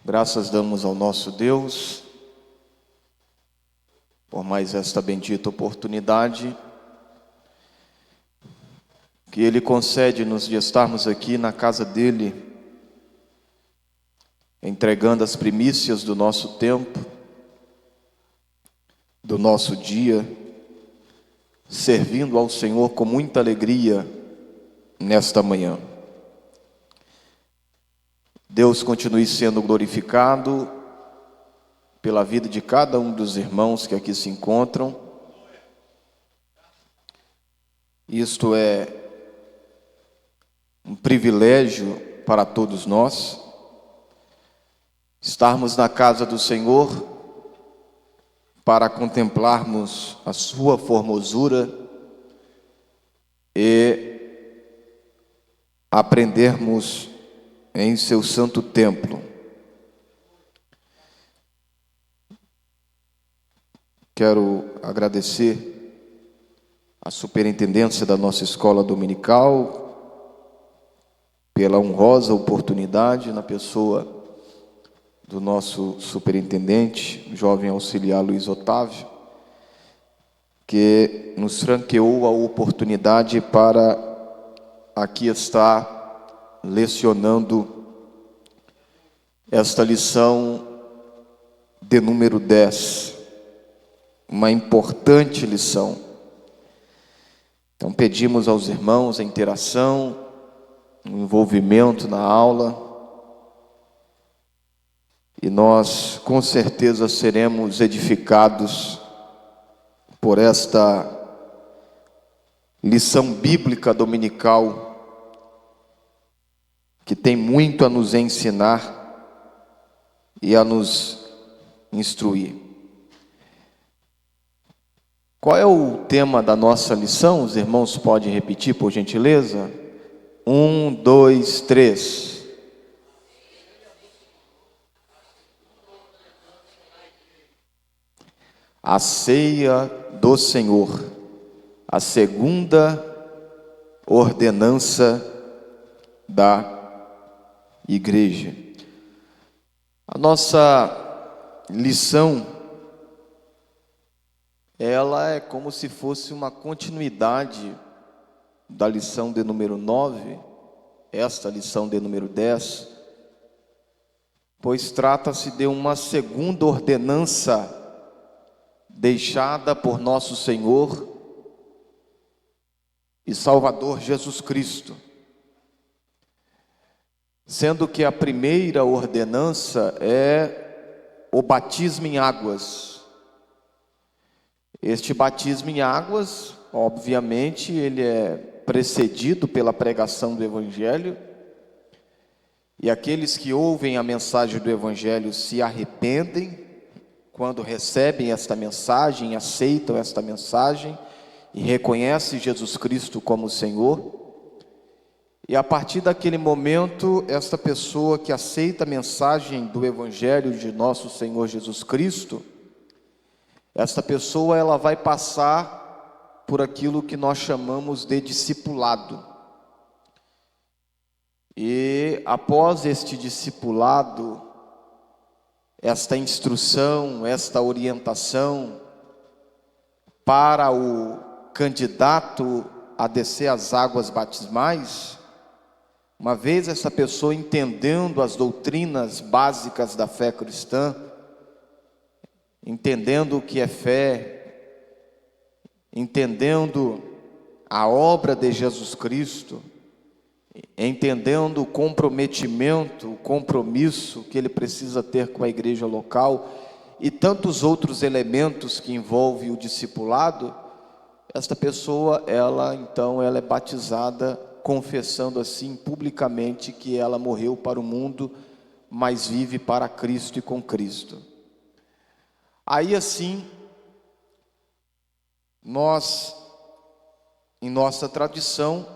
Graças damos ao nosso Deus por mais esta bendita oportunidade que Ele concede-nos de estarmos aqui na casa dEle, entregando as primícias do nosso tempo, do nosso dia, servindo ao Senhor com muita alegria nesta manhã. Deus continue sendo glorificado pela vida de cada um dos irmãos que aqui se encontram. Isto é um privilégio para todos nós, estarmos na casa do Senhor para contemplarmos a sua formosura e aprendermos em seu santo templo. Quero agradecer a superintendência da nossa escola dominical pela honrosa oportunidade, na pessoa do nosso superintendente, jovem auxiliar Luiz Otávio, que nos franqueou a oportunidade para aqui estar lecionando esta lição de número 10, uma importante lição. Então pedimos aos irmãos a interação, o envolvimento na aula, e nós com certeza seremos edificados por esta lição bíblica dominical, que tem muito a nos ensinar e a nos instruir. Qual é o tema da nossa lição? Os irmãos podem repetir, por gentileza? 1, 2, 3. A ceia do Senhor, a segunda ordenança da igreja. A nossa lição, ela é como se fosse uma continuidade da lição de número 9, esta lição de número 10, pois trata-se de uma segunda ordenança deixada por nosso Senhor e Salvador Jesus Cristo. Sendo que a primeira ordenança é o batismo em águas. Este batismo em águas, obviamente, ele é precedido pela pregação do Evangelho, e aqueles que ouvem a mensagem do Evangelho se arrependem quando recebem esta mensagem, aceitam esta mensagem e reconhecem Jesus Cristo como Senhor. E a partir daquele momento, esta pessoa que aceita a mensagem do Evangelho de nosso Senhor Jesus Cristo, esta pessoa ela vai passar por aquilo que nós chamamos de discipulado. E após este discipulado, esta instrução, esta orientação para o candidato a descer as águas batismais, uma vez essa pessoa entendendo as doutrinas básicas da fé cristã, entendendo o que é fé, entendendo a obra de Jesus Cristo, entendendo o comprometimento, o compromisso que ele precisa ter com a igreja local e tantos outros elementos que envolvem o discipulado, esta pessoa, ela é batizada, confessando assim publicamente que ela morreu para o mundo, mas vive para Cristo e com Cristo. Aí assim, nós, em nossa tradição,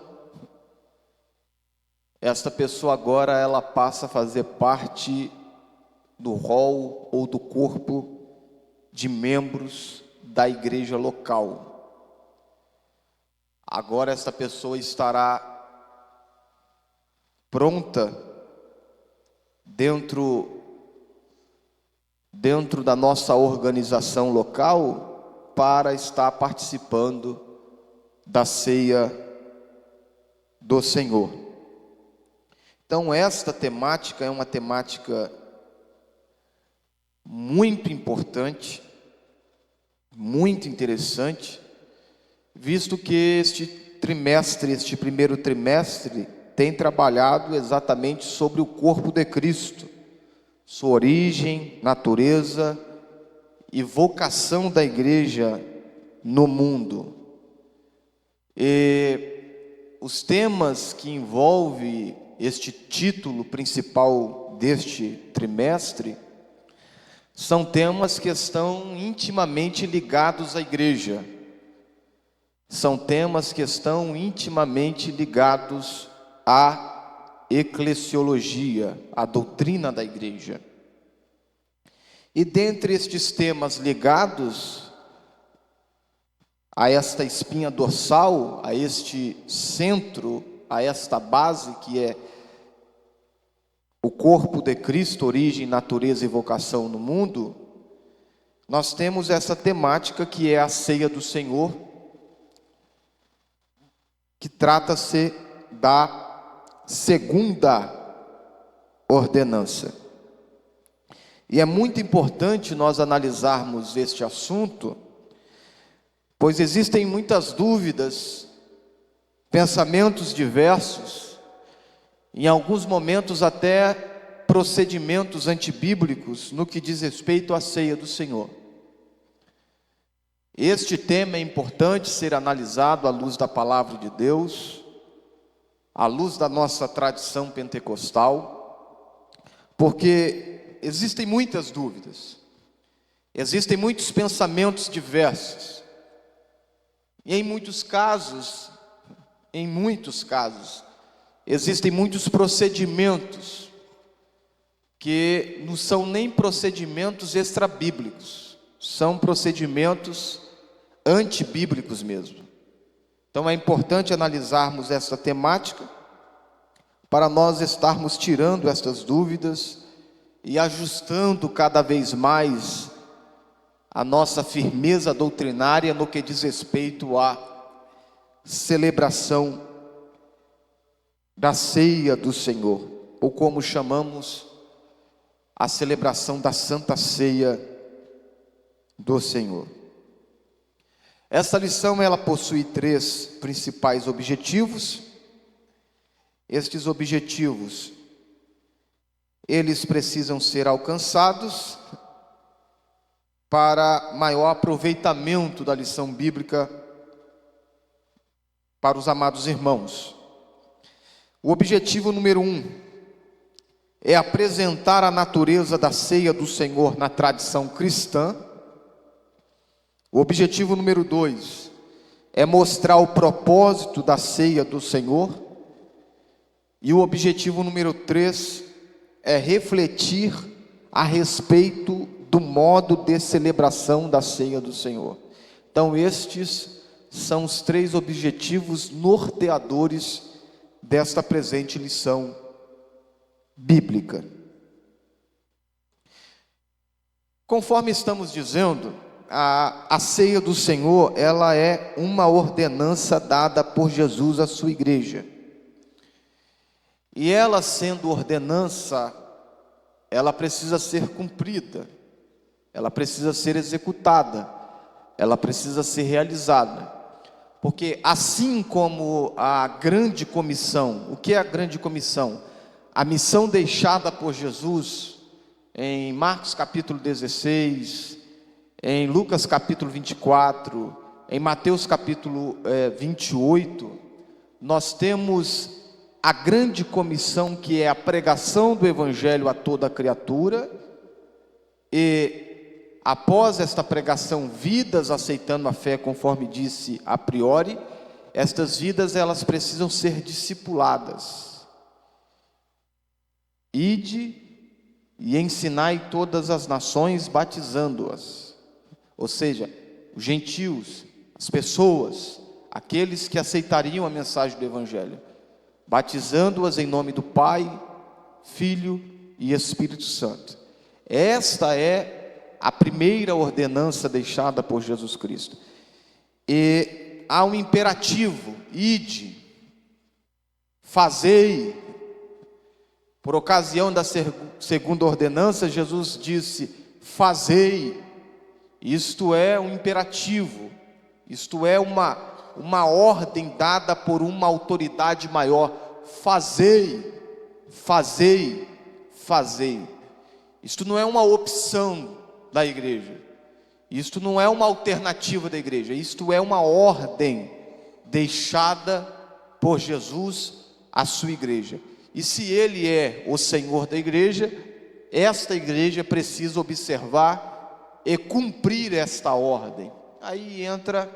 esta pessoa agora ela passa a fazer parte do rol ou do corpo de membros da igreja local. Agora esta pessoa estará pronta dentro dentro da nossa organização local para estar participando da ceia do Senhor. Então, esta temática é uma temática muito importante, muito interessante, visto que este primeiro trimestre, tem trabalhado exatamente sobre o corpo de Cristo, sua origem, natureza e vocação da igreja no mundo. E os temas que envolvem este título principal deste trimestre são temas que estão intimamente ligados à igreja. São temas que estão intimamente ligados à eclesiologia, à doutrina da igreja. E dentre estes temas ligados a esta espinha dorsal, a este centro, a esta base que é o corpo de Cristo, origem, natureza e vocação no mundo, nós temos essa temática que é a ceia do Senhor, que trata-se da segunda ordenança. E é muito importante nós analisarmos este assunto, pois existem muitas dúvidas, pensamentos diversos, em alguns momentos até procedimentos antibíblicos no que diz respeito à ceia do Senhor. Este tema é importante ser analisado à luz da palavra de Deus, à luz da nossa tradição pentecostal, porque existem muitas dúvidas, existem muitos pensamentos diversos, e em muitos casos, existem muitos procedimentos que não são nem procedimentos extrabíblicos, são procedimentos antibíblicos mesmo. Então é importante analisarmos essa temática para nós estarmos tirando estas dúvidas e ajustando cada vez mais a nossa firmeza doutrinária no que diz respeito à celebração da ceia do Senhor, ou como chamamos, a celebração da Santa Ceia do Senhor. Esta lição ela possui 3 principais objetivos. Estes objetivos, eles precisam ser alcançados para maior aproveitamento da lição bíblica para os amados irmãos. O objetivo número 1 é apresentar a natureza da ceia do Senhor na tradição cristã. O objetivo número 2 é mostrar o propósito da ceia do Senhor. E o objetivo número 3 é refletir a respeito do modo de celebração da ceia do Senhor. Então estes são os 3 objetivos norteadores desta presente lição bíblica. Conforme estamos dizendo, a ceia do Senhor, ela é uma ordenança dada por Jesus à sua igreja. E ela sendo ordenança, ela precisa ser cumprida, ela precisa ser executada, ela precisa ser realizada. Porque assim como a grande comissão, o que é a grande comissão? A missão deixada por Jesus em Marcos capítulo 16, em Lucas capítulo 24, em Mateus capítulo 28, nós temos a grande comissão que é a pregação do Evangelho a toda criatura, e após esta pregação, vidas aceitando a fé, conforme disse a priori, estas vidas elas precisam ser discipuladas. Ide e ensinai todas as nações, batizando-as. Ou seja, os gentios, as pessoas, aqueles que aceitariam a mensagem do Evangelho, batizando-as em nome do Pai, Filho e Espírito Santo. Esta é a primeira ordenança deixada por Jesus Cristo. E há um imperativo: ide, fazei. Por ocasião da segunda ordenança, Jesus disse: fazei. Isto é um imperativo, isto é uma ordem dada por uma autoridade maior: fazei, fazei, fazei. Isto não é uma opção da igreja, isto não é uma alternativa da igreja, isto é uma ordem deixada por Jesus à sua igreja. E se Ele é o Senhor da igreja, esta igreja precisa observar e cumprir esta ordem. Aí entra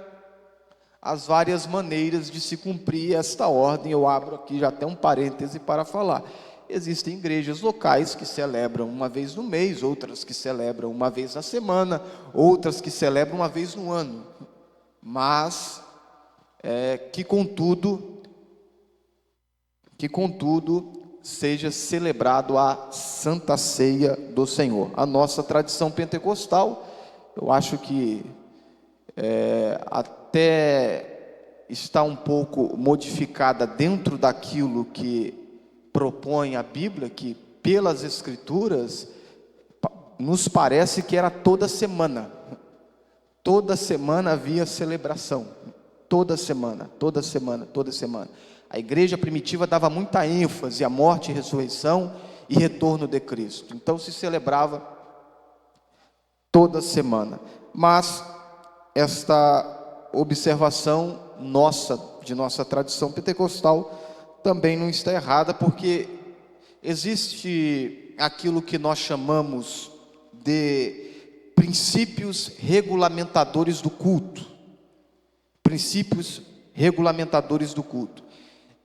as várias maneiras de se cumprir esta ordem. Eu abro aqui já até um parêntese para falar. Existem igrejas locais que celebram uma vez no mês, outras que celebram uma vez na semana, outras que celebram uma vez no ano, mas que contudo seja celebrado a Santa Ceia do Senhor. A nossa tradição pentecostal, eu acho que até está um pouco modificada dentro daquilo que propõe a Bíblia, que pelas Escrituras nos parece que era toda semana havia celebração, toda semana. A igreja primitiva dava muita ênfase à morte, ressurreição e retorno de Cristo, então se celebrava toda semana. Mas esta observação de nossa tradição pentecostal também não está errada, porque existe aquilo que nós chamamos de princípios regulamentadores do culto. Princípios regulamentadores do culto.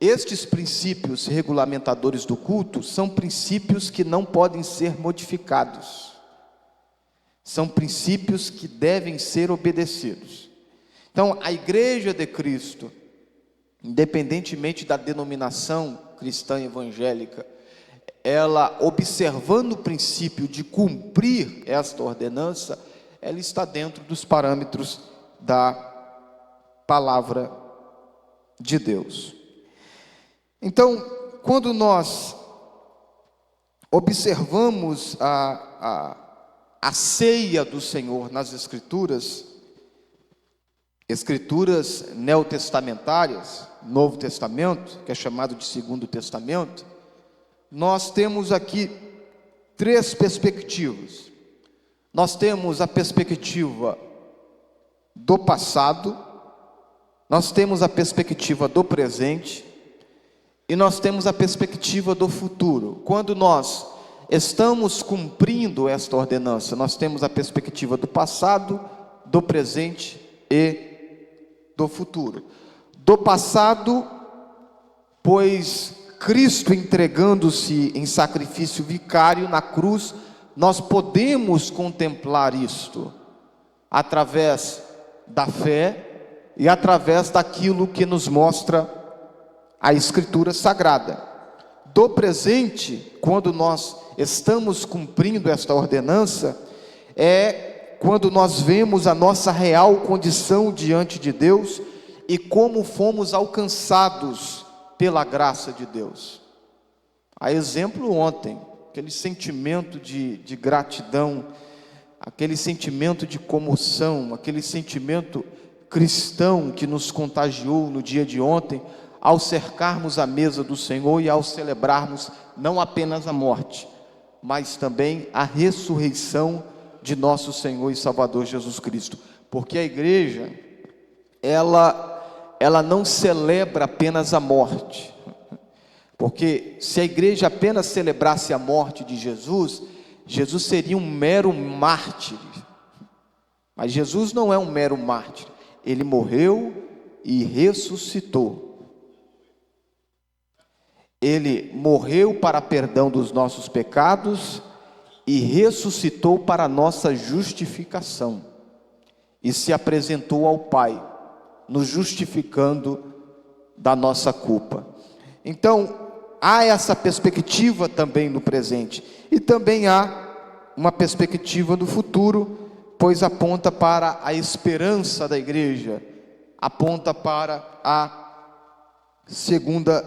Estes princípios regulamentadores do culto são princípios que não podem ser modificados. São princípios que devem ser obedecidos. Então, a Igreja de Cristo, independentemente da denominação cristã evangélica, ela, observando o princípio de cumprir esta ordenança, ela está dentro dos parâmetros da palavra de Deus. Então, quando nós observamos a ceia do Senhor nas Escrituras neotestamentárias, Novo Testamento, que é chamado de Segundo Testamento, nós temos aqui três perspectivas. Nós temos a perspectiva do passado, nós temos a perspectiva do presente e nós temos a perspectiva do futuro. Quando nós estamos cumprindo esta ordenança, nós temos a perspectiva do passado, do presente e do futuro. Do passado, pois Cristo entregando-se em sacrifício vicário na cruz, nós podemos contemplar isto através da fé e através daquilo que nos mostra a Escritura Sagrada. Do presente, quando nós estamos cumprindo esta ordenança, é quando nós vemos a nossa real condição diante de Deus e como fomos alcançados pela graça de Deus. A exemplo ontem, aquele sentimento de gratidão, aquele sentimento de comoção, aquele sentimento cristão que nos contagiou no dia de ontem, ao cercarmos a mesa do Senhor e ao celebrarmos não apenas a morte, mas também a ressurreição de nosso Senhor e Salvador Jesus Cristo. Porque a igreja, ela não celebra apenas a morte, porque se a igreja apenas celebrasse a morte de Jesus, Jesus seria um mero mártir. Mas Jesus não é um mero mártir, ele morreu e ressuscitou. Ele morreu para perdão dos nossos pecados e ressuscitou para a nossa justificação. E se apresentou ao Pai, nos justificando da nossa culpa. Então, há essa perspectiva também no presente. E também há uma perspectiva do futuro, pois aponta para a esperança da igreja, aponta para a segunda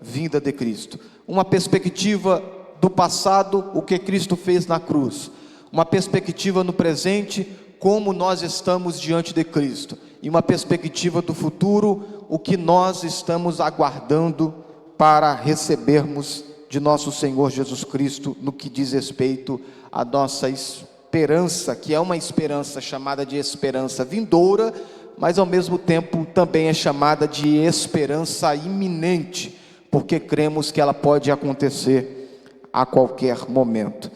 vinda de Cristo. Uma perspectiva do passado, o que Cristo fez na cruz. Uma perspectiva no presente, como nós estamos diante de Cristo. E uma perspectiva do futuro, o que nós estamos aguardando para recebermos de nosso Senhor Jesus Cristo, no que diz respeito à nossa esperança, que é uma esperança chamada de esperança vindoura, mas ao mesmo tempo também é chamada de esperança iminente, porque cremos que ela pode acontecer a qualquer momento.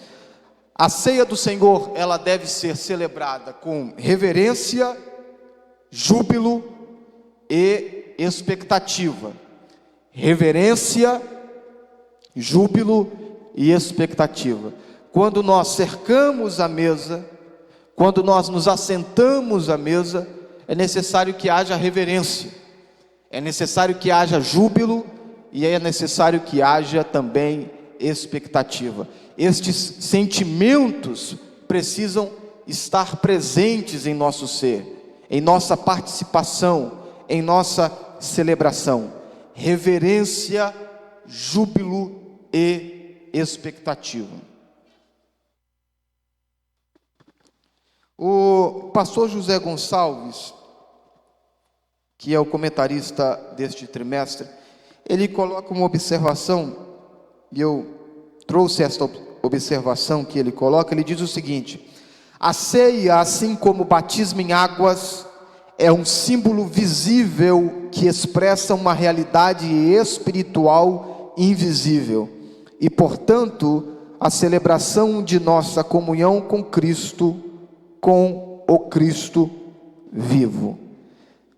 A ceia do Senhor, ela deve ser celebrada com reverência, júbilo e expectativa. Reverência, júbilo e expectativa. Quando nós cercamos a mesa, quando nós nos assentamos à mesa, é necessário que haja reverência, é necessário que haja júbilo e é necessário que haja também expectativa. Estes sentimentos precisam estar presentes em nosso ser, em nossa participação, em nossa celebração. Reverência, júbilo e expectativa. O pastor José Gonçalves, que é o comentarista deste trimestre, ele coloca uma observação, e eu trouxe esta observação que ele coloca. Ele diz o seguinte: a ceia, assim como o batismo em águas, é um símbolo visível que expressa uma realidade espiritual invisível, e portanto, a celebração de nossa comunhão com Cristo, com o Cristo vivo.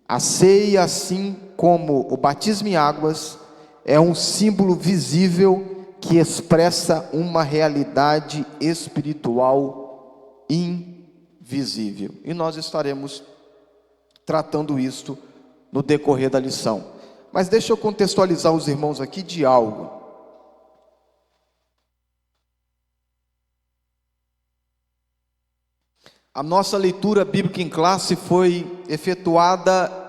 A ceia, assim como o batismo em águas, é um símbolo visível que expressa uma realidade espiritual invisível. E nós estaremos tratando isto no decorrer da lição. Mas deixa eu contextualizar os irmãos aqui de algo. A nossa leitura bíblica em classe foi efetuada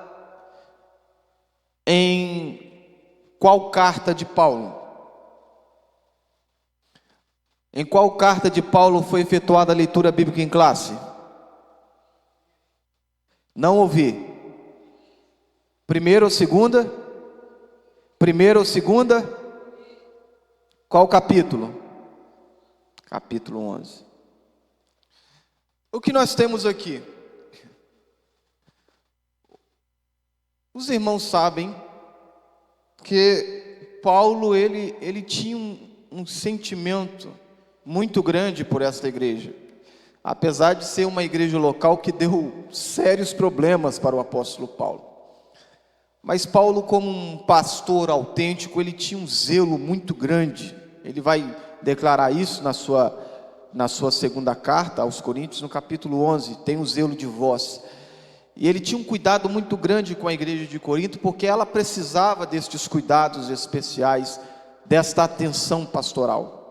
em qual carta de Paulo? Em qual carta de Paulo foi efetuada a leitura bíblica em classe? Não ouvi. Primeira ou segunda? Primeira ou segunda? Qual capítulo? Capítulo 11. O que nós temos aqui? Os irmãos sabem que Paulo, ele tinha um sentimento muito grande por esta igreja, apesar de ser uma igreja local que deu sérios problemas para o apóstolo Paulo. Mas Paulo, como um pastor autêntico, ele tinha um zelo muito grande. Ele vai declarar isso na sua segunda carta aos Coríntios, no capítulo 11, tem o zelo de vós. E ele tinha um cuidado muito grande com a igreja de Corinto, porque ela precisava destes cuidados especiais, desta atenção pastoral.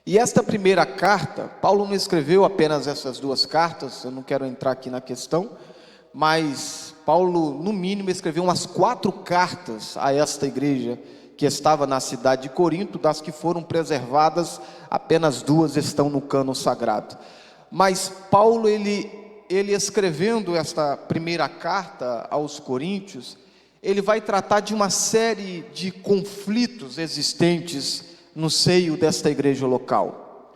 E esta primeira carta, Paulo não escreveu apenas essas duas cartas, eu não quero entrar aqui na questão, mas Paulo, no mínimo, escreveu umas 4 cartas a esta igreja, que estava na cidade de Corinto. Das que foram preservadas, apenas 2 estão no cânon sagrado. Mas Paulo, ele escrevendo esta primeira carta aos Coríntios, ele vai tratar de uma série de conflitos existentes no seio desta igreja local.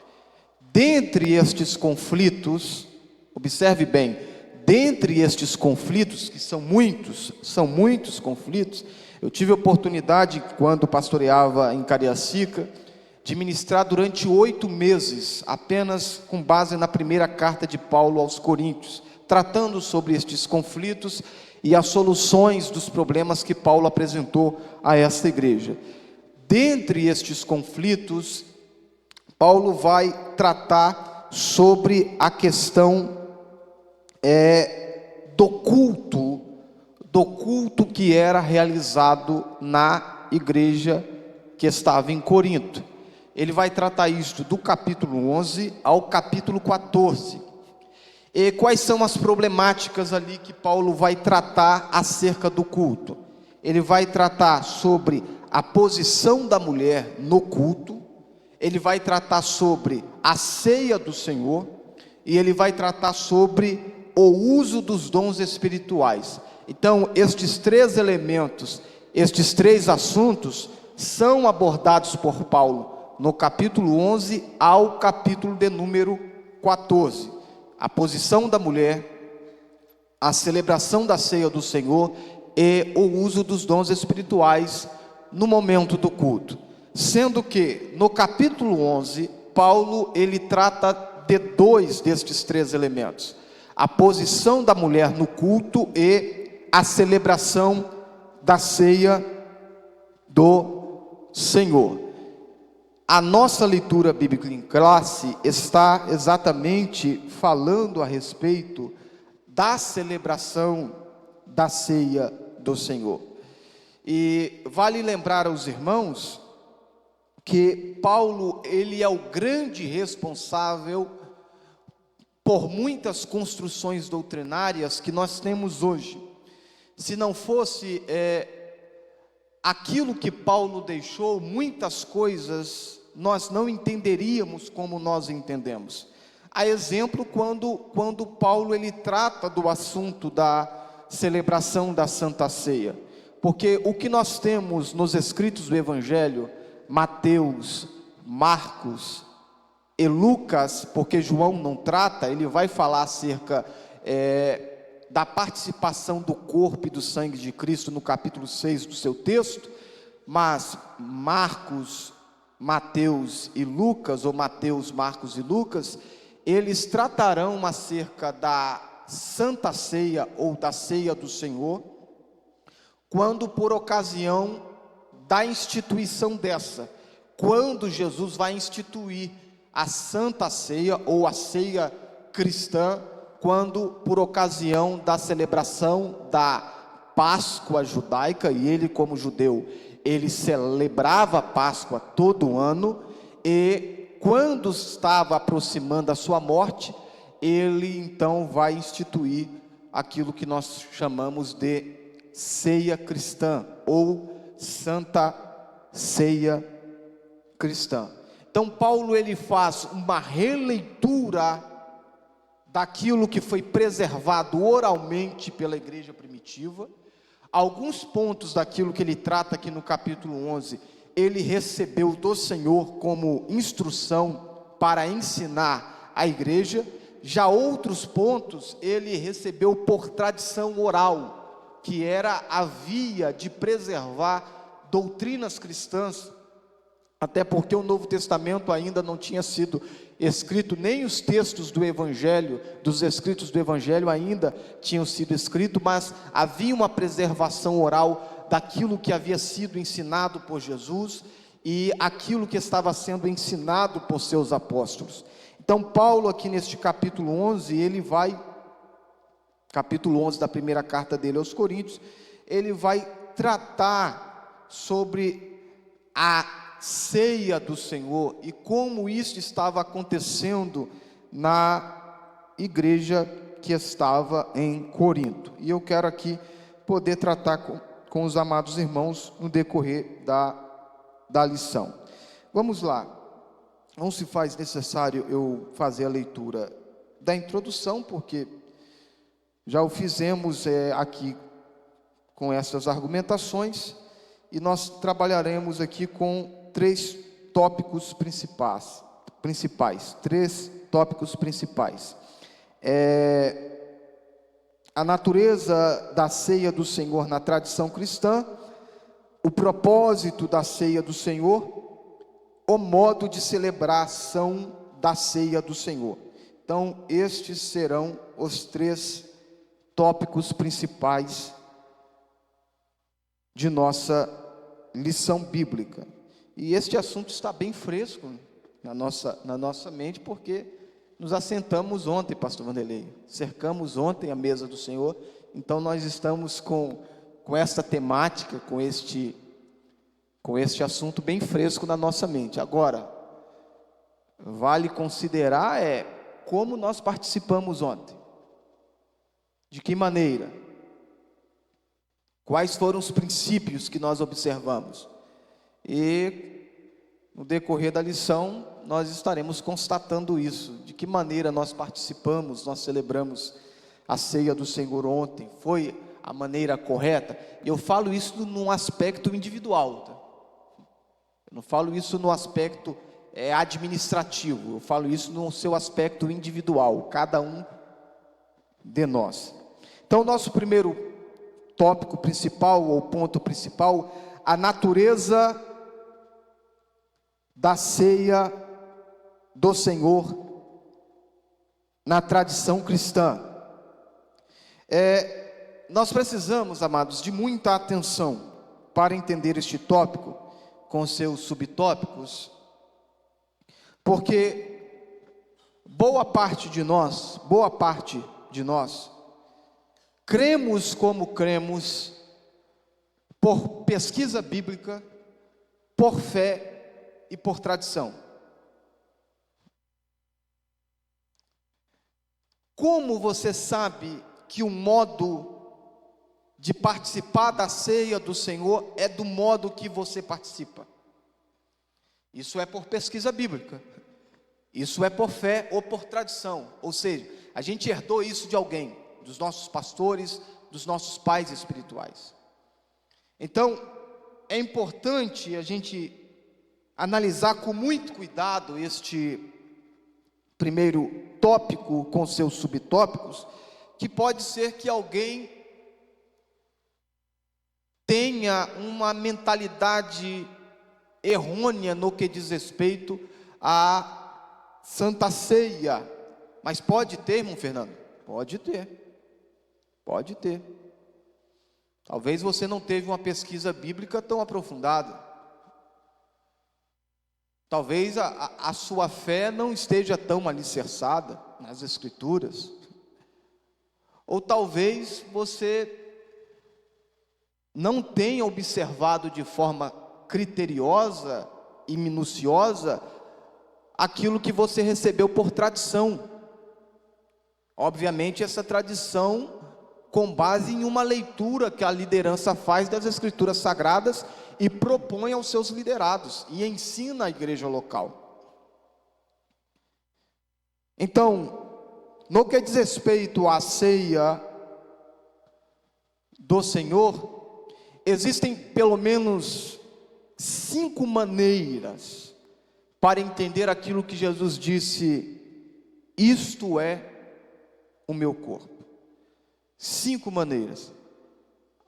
Dentre estes conflitos, observe bem, dentre estes conflitos, que são muitos conflitos. Eu tive a oportunidade, quando pastoreava em Cariacica, de ministrar durante 8 meses, apenas com base na primeira carta de Paulo aos Coríntios, tratando sobre estes conflitos e as soluções dos problemas que Paulo apresentou a esta igreja. Dentre estes conflitos, Paulo vai tratar sobre a questão do culto que era realizado na igreja que estava em Corinto. ele vai tratar isto do capítulo 11 ao capítulo 14. E quais são as problemáticas ali que Paulo vai tratar acerca do culto? Ele vai tratar sobre a posição da mulher no culto, ele vai tratar sobre a ceia do Senhor, e ele vai tratar sobre o uso dos dons espirituais. Então, estes três elementos, estes três assuntos, são abordados por Paulo no capítulo 11 ao capítulo de número 14. A posição da mulher, a celebração da ceia do Senhor e o uso dos dons espirituais no momento do culto. Sendo que no capítulo 11, Paulo ele trata de dois destes três elementos: a posição da mulher no culto e a celebração da ceia do Senhor. A nossa leitura bíblica em classe está exatamente falando a respeito da celebração da ceia do Senhor. E vale lembrar aos irmãos que Paulo, ele é o grande responsável por muitas construções doutrinárias que nós temos hoje. Se não fosse aquilo que Paulo deixou, muitas coisas nós não entenderíamos como nós entendemos. A exemplo, quando Paulo ele trata do assunto da celebração da Santa Ceia, porque o que nós temos nos escritos do Evangelho, Mateus, Marcos e Lucas, porque João não trata, ele vai falar acerca da participação do corpo e do sangue de Cristo no capítulo 6 do seu texto, mas Marcos, Mateus e Lucas, ou Mateus, Marcos e Lucas, eles tratarão acerca da Santa Ceia ou da Ceia do Senhor, quando por ocasião da instituição dessa, quando Jesus vai instituir a Santa Ceia ou a ceia cristã, quando por ocasião da celebração da Páscoa judaica, e ele como judeu, ele celebrava a Páscoa todo ano, e quando estava aproximando a sua morte, ele então vai instituir aquilo que nós chamamos de ceia cristã, ou Santa Ceia cristã. Então Paulo ele faz uma releitura daquilo que foi preservado oralmente pela igreja primitiva. Alguns pontos daquilo que ele trata aqui no capítulo 11, ele recebeu do Senhor como instrução para ensinar a igreja. Já outros pontos ele recebeu por tradição oral, que era a via de preservar doutrinas cristãs, até porque o Novo Testamento ainda não tinha sido escrito, nem os textos do Evangelho, dos escritos do Evangelho ainda tinham sido escritos, mas havia uma preservação oral daquilo que havia sido ensinado por Jesus e aquilo que estava sendo ensinado por seus apóstolos. Então Paulo aqui neste capítulo 11, ele vai, capítulo 11 da primeira carta dele aos Coríntios, ele vai tratar sobre a ceia do Senhor e como isso estava acontecendo na igreja que estava em Corinto. E eu quero aqui poder tratar com os amados irmãos no decorrer da lição. Vamos lá. Não se faz necessário eu fazer a leitura da introdução, porque já o fizemos aqui com essas argumentações, e nós trabalharemos aqui com três tópicos principais. Três tópicos principais. A natureza da ceia do Senhor na tradição cristã, o propósito da ceia do Senhor, o modo de celebração da ceia do Senhor. Então, estes serão os três tópicos principais de nossa lição bíblica. E este assunto está bem fresco na nossa mente, porque nos assentamos ontem, pastor Vanderlei, cercamos ontem a mesa do Senhor, então nós estamos com esta temática, com este assunto bem fresco na nossa mente. Agora, vale considerar é como nós participamos ontem. De que maneira? Quais foram os princípios que nós observamos? E no decorrer da lição, nós estaremos constatando isso. De que maneira nós participamos, nós celebramos a ceia do Senhor ontem? Foi a maneira correta? E eu falo isso num aspecto individual, tá? Eu não falo isso no aspecto administrativo, eu falo isso no seu aspecto individual, cada um de nós. Então, nosso primeiro tópico principal, ou ponto principal, a natureza da ceia do Senhor na tradição cristã. Nós precisamos, amados, de muita atenção para entender este tópico com seus subtópicos, porque boa parte de nós, cremos como cremos por pesquisa bíblica, por fé e por tradição. Como você sabe que o modo de participar da ceia do Senhor é do modo que você participa? Isso é por pesquisa bíblica, isso é por fé ou por tradição, ou seja, a gente herdou isso de alguém, dos nossos pastores, dos nossos pais espirituais. Então, é importante a gente analisar com muito cuidado este primeiro tópico com seus subtópicos, que pode ser que alguém tenha uma mentalidade errônea no que diz respeito à Santa Ceia. Mas pode ter, irmão Fernando? Pode ter. Talvez você não teve uma pesquisa bíblica tão aprofundada. Talvez a sua fé não esteja tão alicerçada nas Escrituras. Ou talvez você não tenha observado de forma criteriosa e minuciosa aquilo que você recebeu por tradição. Obviamente essa tradição com base em uma leitura que a liderança faz das Escrituras Sagradas e propõe aos seus liderados e ensina à igreja local. Então, no que diz respeito à ceia do Senhor, existem pelo menos 5 maneiras para entender aquilo que Jesus disse: isto é o meu corpo. 5 maneiras.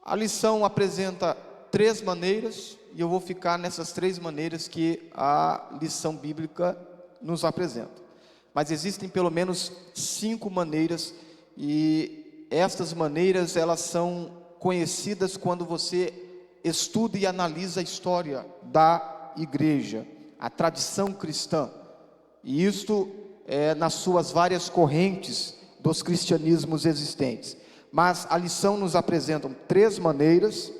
A lição apresenta 3 maneiras, e eu vou ficar nessas 3 maneiras que a lição bíblica nos apresenta. Mas existem pelo menos 5 maneiras, e estas maneiras elas são conhecidas quando você estuda e analisa a história da igreja, a tradição cristã, e isto nas suas várias correntes dos cristianismos existentes. Mas a lição nos apresenta 3 maneiras,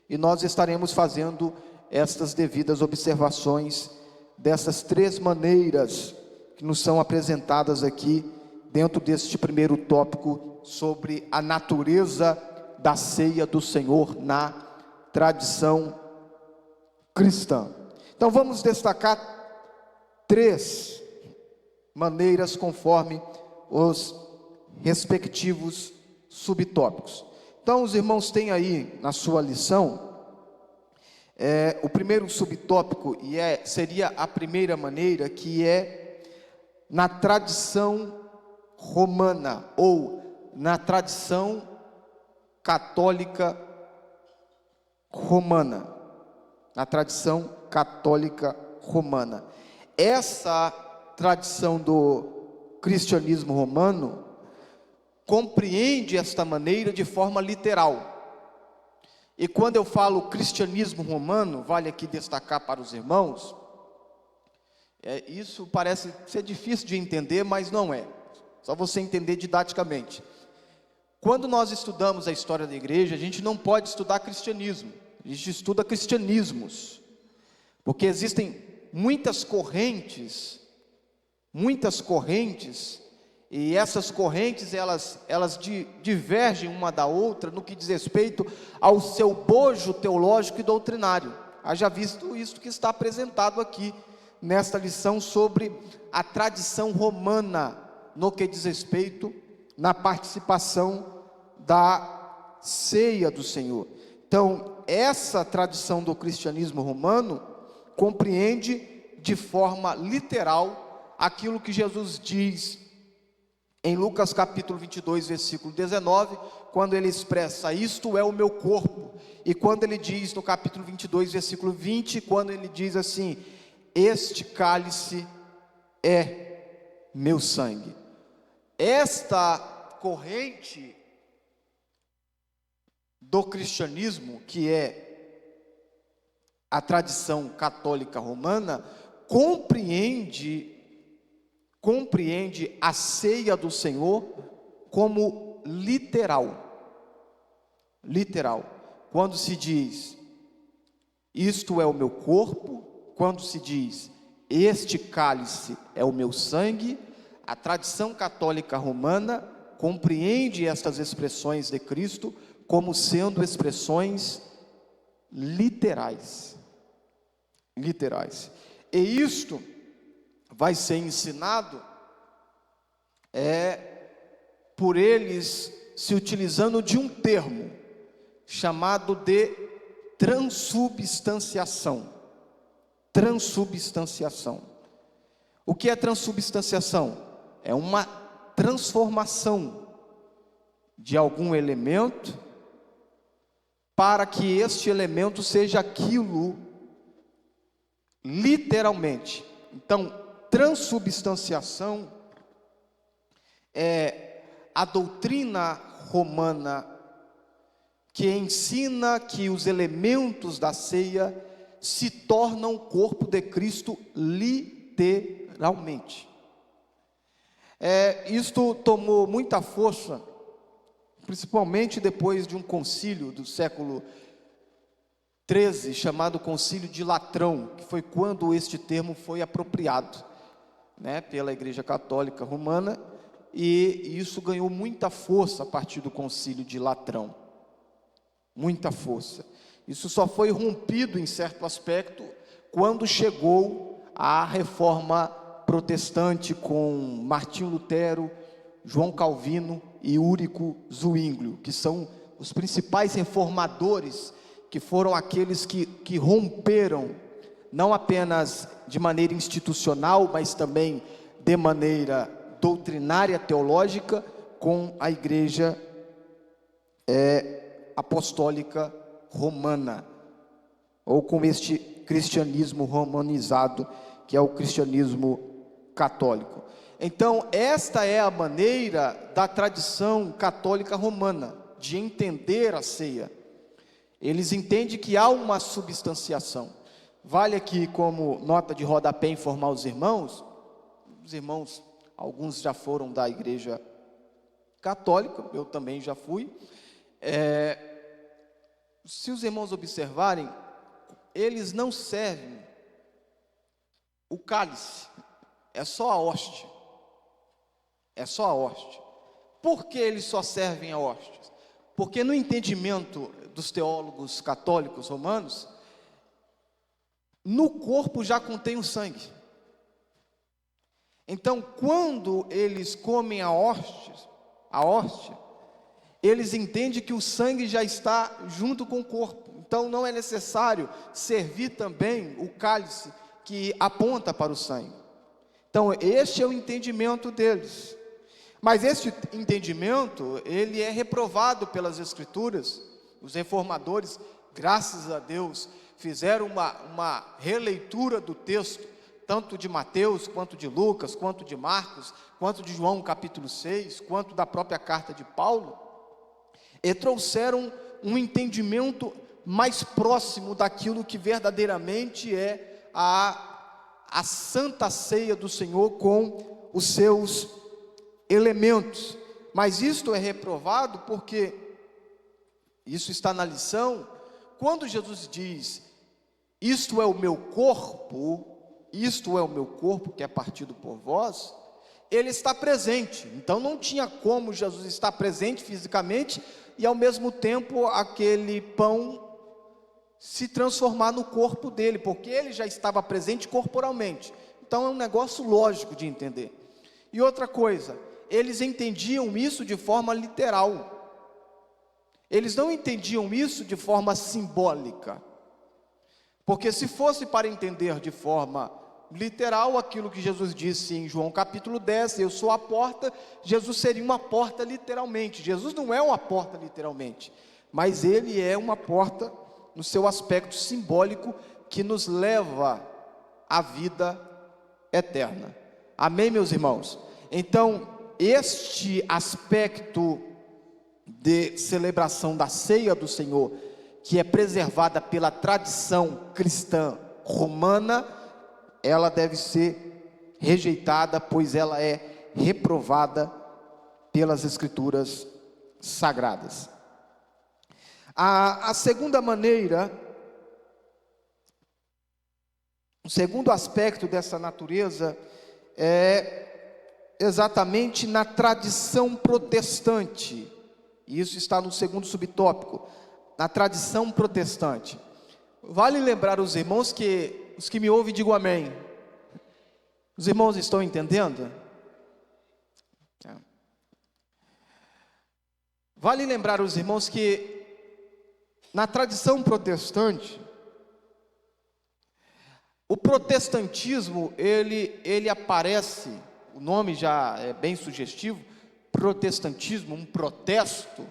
e nós estaremos fazendo estas devidas observações dessas 3 maneiras que nos são apresentadas aqui dentro deste primeiro tópico sobre a natureza da ceia do Senhor na tradição cristã. Então vamos destacar 3 maneiras conforme os respectivos subtópicos. Então os irmãos têm aí na sua lição o primeiro subtópico, e seria a primeira maneira, que é na tradição romana, ou na tradição católica romana. Na tradição católica romana. Essa tradição do cristianismo romano compreende esta maneira de forma literal. E quando eu falo cristianismo romano, vale aqui destacar para os irmãos, isso parece ser difícil de entender, mas não é. Só você entender didaticamente. Quando nós estudamos a história da igreja, a gente não pode estudar cristianismo, a gente estuda cristianismos, porque existem muitas correntes muitas correntes, e essas correntes elas divergem uma da outra no que diz respeito ao seu bojo teológico e doutrinário. Haja visto isso que está apresentado aqui nesta lição sobre a tradição romana no que diz respeito na participação da ceia do Senhor. Então, essa tradição do cristianismo romano compreende de forma literal aquilo que Jesus diz em Lucas capítulo 22, versículo 19, quando ele expressa: isto é o meu corpo. E quando ele diz no capítulo 22, versículo 20, quando ele diz assim: este cálice é meu sangue. Esta corrente do cristianismo, que é a tradição católica romana, compreende a ceia do Senhor como literal. Quando se diz, isto é o meu corpo, quando se diz, este cálice é o meu sangue, a tradição católica romana compreende estas expressões de Cristo como sendo expressões literais. E isto vai ser ensinado por eles se utilizando de um termo chamado de transubstanciação. O que é transubstanciação? É uma transformação de algum elemento para que este elemento seja aquilo literalmente. Então, transubstanciação é a doutrina romana que ensina que os elementos da ceia se tornam o corpo de Cristo literalmente. Isto tomou muita força, principalmente depois de um concílio do século XIII, chamado Concílio de Latrão, que foi quando este termo foi apropriado, pela Igreja Católica Romana, e isso ganhou muita força a partir do Concílio de Latrão, muita força. Isso só foi rompido em certo aspecto quando chegou a Reforma Protestante com Martinho Lutero, João Calvino e Úrico Zwinglio, que são os principais reformadores, que foram aqueles que romperam, não apenas de maneira institucional, mas também de maneira doutrinária, teológica, com a Igreja Apostólica Romana, ou com este cristianismo romanizado, que é o cristianismo católico. Então, esta é a maneira da tradição católica romana de entender a ceia. Eles entendem que há uma substanciação. Vale aqui como nota de rodapé informar os irmãos, alguns já foram da Igreja Católica, eu também já fui. Se os irmãos observarem, eles não servem o cálice, é só a hóstia. Por que eles só servem a hóstia? Porque no entendimento dos teólogos católicos romanos, no corpo já contém o sangue. Então, quando eles comem a hóstia, eles entendem que o sangue já está junto com o corpo. Então, não é necessário servir também o cálice que aponta para o sangue. Então, este é o entendimento deles. Mas este entendimento, ele é reprovado pelas Escrituras. Os reformadores, graças a Deus, fizeram uma releitura do texto, tanto de Mateus, quanto de Lucas, quanto de Marcos, quanto de João capítulo 6, quanto da própria carta de Paulo, e trouxeram um entendimento mais próximo daquilo que verdadeiramente é a Santa Ceia do Senhor com os seus elementos. Mas isto é reprovado porque, isso está na lição, quando Jesus diz, isto é o meu corpo, isto é o meu corpo que é partido por vós, ele está presente. Então não tinha como Jesus estar presente fisicamente e ao mesmo tempo aquele pão se transformar no corpo dele, porque ele já estava presente corporalmente. Então é um negócio lógico de entender. E outra coisa, eles entendiam isso de forma literal. Eles não entendiam isso de forma simbólica. Porque se fosse para entender de forma literal aquilo que Jesus disse em João capítulo 10, eu sou a porta, Jesus seria uma porta literalmente. Jesus não é uma porta literalmente, mas ele é uma porta no seu aspecto simbólico que nos leva à vida eterna. Amém, meus irmãos? Então, este aspecto de celebração da ceia do Senhor, que é preservada pela tradição cristã romana, ela deve ser rejeitada, pois ela é reprovada pelas Escrituras sagradas. A segunda maneira, o segundo aspecto dessa natureza é exatamente na tradição protestante. E isso está no segundo subtópico, na tradição protestante. Vale lembrar os irmãos que, os que me ouvem, digam amém. Os irmãos estão entendendo? Vale lembrar os irmãos que na tradição protestante, o protestantismo, ele aparece, o nome já é bem sugestivo, protestantismo, um protesto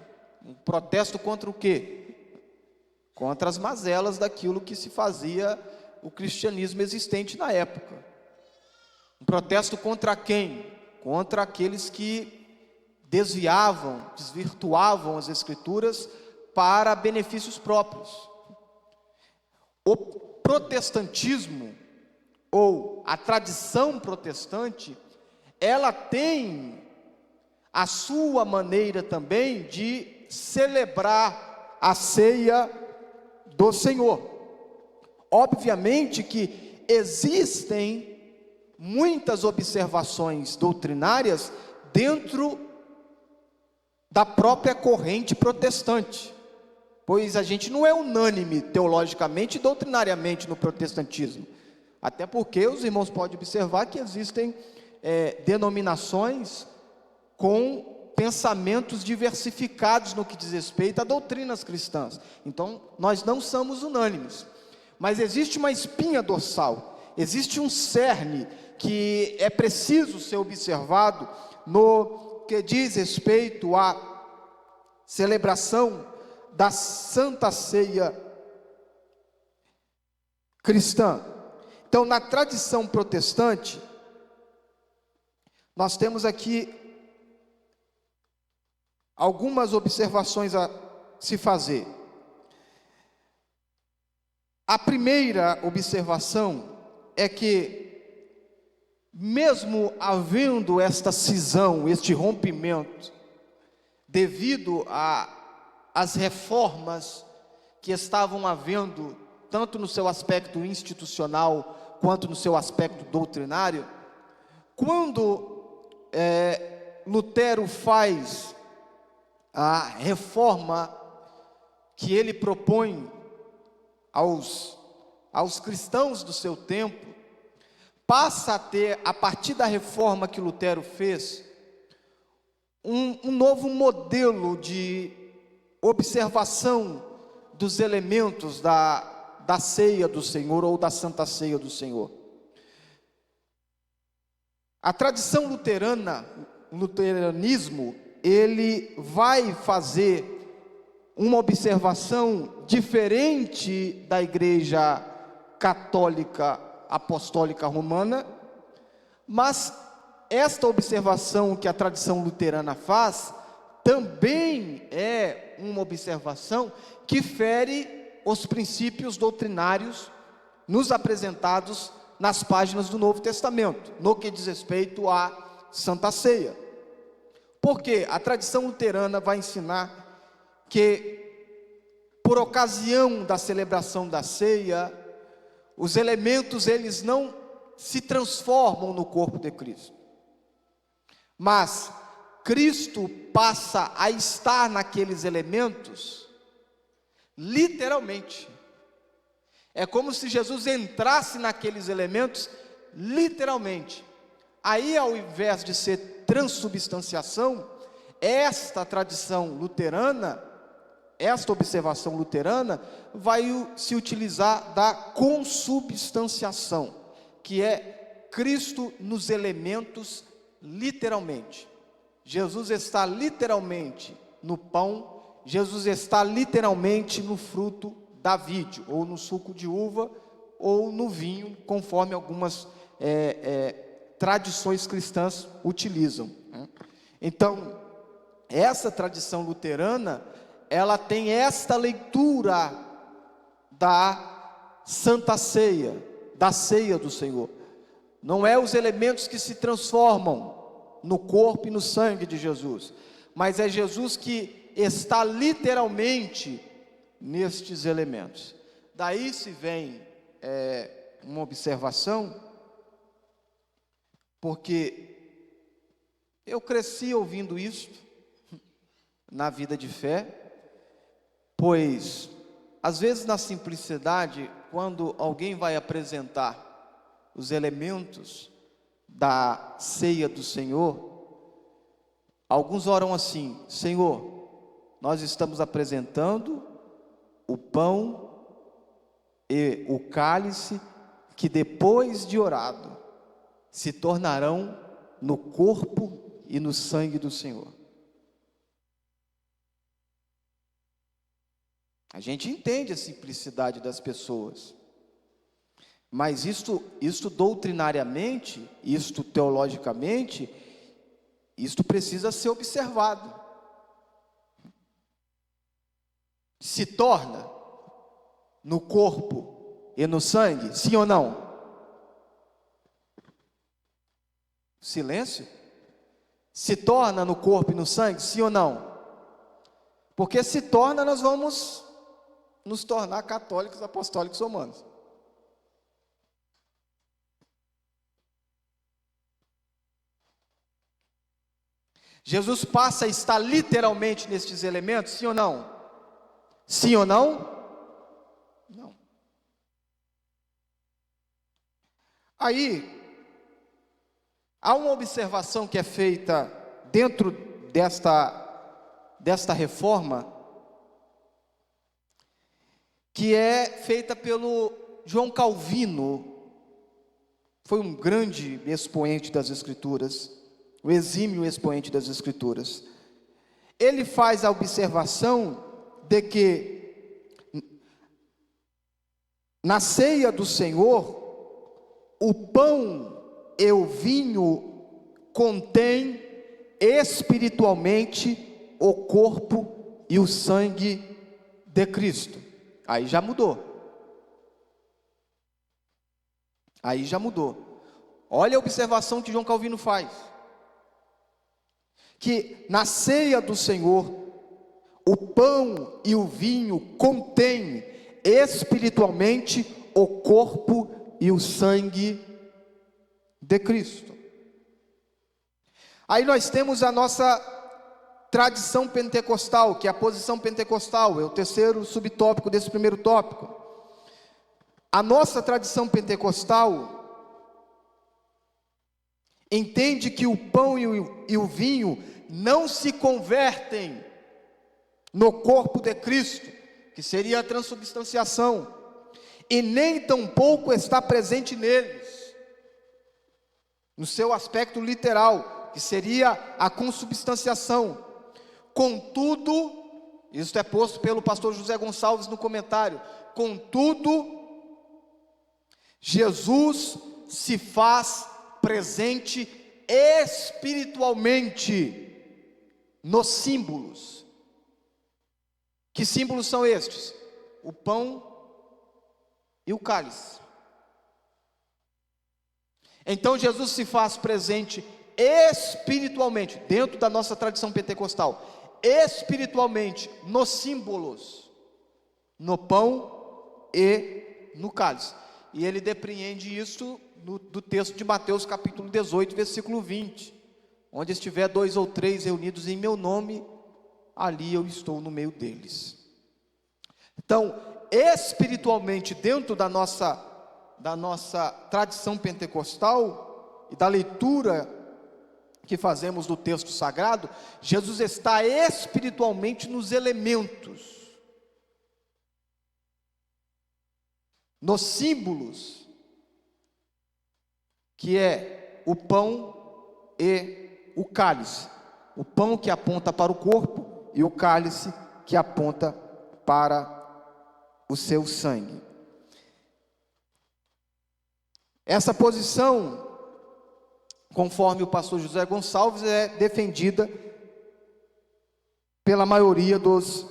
contra o quê? Contra as mazelas daquilo que se fazia o cristianismo existente na época. Um protesto contra quem? Contra aqueles que desviavam, desvirtuavam as Escrituras para benefícios próprios. O protestantismo, ou a tradição protestante, ela tem a sua maneira também de celebrar a ceia do Senhor. Obviamente que existem muitas observações doutrinárias dentro da própria corrente protestante, pois a gente não é unânime teologicamente e doutrinariamente no protestantismo, até porque os irmãos podem observar que existem denominações com pensamentos diversificados no que diz respeito a doutrinas cristãs. Então nós não somos unânimes, mas existe uma espinha dorsal, existe um cerne que é preciso ser observado no que diz respeito à celebração da Santa Ceia cristã. Então, na tradição protestante, nós temos aqui algumas observações a se fazer. A primeira observação é que, mesmo havendo esta cisão, este rompimento, devido às reformas que estavam havendo, tanto no seu aspecto institucional, quanto no seu aspecto doutrinário, quando Lutero faz a reforma que ele propõe aos cristãos do seu tempo, passa a ter, a partir da reforma que Lutero fez, um novo modelo de observação dos elementos da ceia do Senhor, ou da Santa Ceia do Senhor. A tradição luterana, o luteranismo, ele vai fazer uma observação diferente da Igreja Católica Apostólica Romana, mas esta observação que a tradição luterana faz também é uma observação que fere os princípios doutrinários nos apresentados nas páginas do Novo Testamento, no que diz respeito à Santa Ceia. Porque a tradição luterana vai ensinar que, por ocasião da celebração da ceia, os elementos eles não se transformam no corpo de Cristo. Mas Cristo passa a estar naqueles elementos, literalmente. É como se Jesus entrasse naqueles elementos, literalmente. Aí, ao invés de ser transubstanciação, esta tradição luterana, esta observação luterana, vai se utilizar da consubstanciação, que é Cristo nos elementos literalmente. Jesus está literalmente no pão, Jesus está literalmente no fruto da vide, ou no suco de uva, ou no vinho, conforme algumas tradições cristãs utilizam. Então, essa tradição luterana, ela tem esta leitura da Santa Ceia, da ceia do Senhor. Não é os elementos que se transformam no corpo e no sangue de Jesus, mas é Jesus que está literalmente nestes elementos. Daí se vem uma observação, porque eu cresci ouvindo isso na vida de fé, pois às vezes na simplicidade, quando alguém vai apresentar os elementos da ceia do Senhor, alguns oram assim: Senhor, nós estamos apresentando o pão e o cálice, que depois de orado, se tornarão no corpo e no sangue do Senhor. A gente entende a simplicidade das pessoas, mas isto doutrinariamente, isto teologicamente, isto precisa ser observado. Se torna no corpo e no sangue, sim ou não? Silêncio. Se torna no corpo e no sangue, sim ou não? Porque se torna, nós vamos nos tornar católicos, apostólicos, romanos. Jesus passa a estar literalmente nestes elementos, sim ou não? Sim ou não? Não. Aí, há uma observação que é feita dentro desta reforma, que é feita pelo João Calvino. Foi um grande expoente das Escrituras, o exímio expoente das Escrituras. Ele faz a observação de que na ceia do Senhor, o pão e o vinho contém espiritualmente o corpo e o sangue de Cristo. Aí já mudou. Aí já mudou. Olha a observação que João Calvino faz. Que na ceia do Senhor, o pão e o vinho contêm espiritualmente o corpo e o sangue de Cristo. Aí nós temos a nossa tradição pentecostal, que é a posição pentecostal, é o terceiro subtópico desse primeiro tópico. A nossa tradição pentecostal entende que o pão e o vinho não se convertem no corpo de Cristo, que seria a transubstanciação, e nem tampouco está presente neles, no seu aspecto literal, que seria a consubstanciação. Contudo, isso é posto pelo pastor José Gonçalves no comentário, contudo, Jesus se faz presente espiritualmente nos símbolos. Que símbolos são estes? O pão e o cálice. Então Jesus se faz presente espiritualmente, dentro da nossa tradição pentecostal, espiritualmente nos símbolos, no pão e no cálice. E ele depreende isso do texto de Mateus capítulo 18, versículo 20. Onde estiver 2 ou 3 reunidos em meu nome, ali eu estou no meio deles. Então, espiritualmente, dentro da nossa tradição pentecostal e da leitura que fazemos do texto sagrado, Jesus está espiritualmente nos elementos, nos símbolos, que é o pão e o cálice. O pão que aponta para o corpo e o cálice que aponta para o seu sangue. Essa posição, conforme o pastor José Gonçalves, é defendida pela maioria dos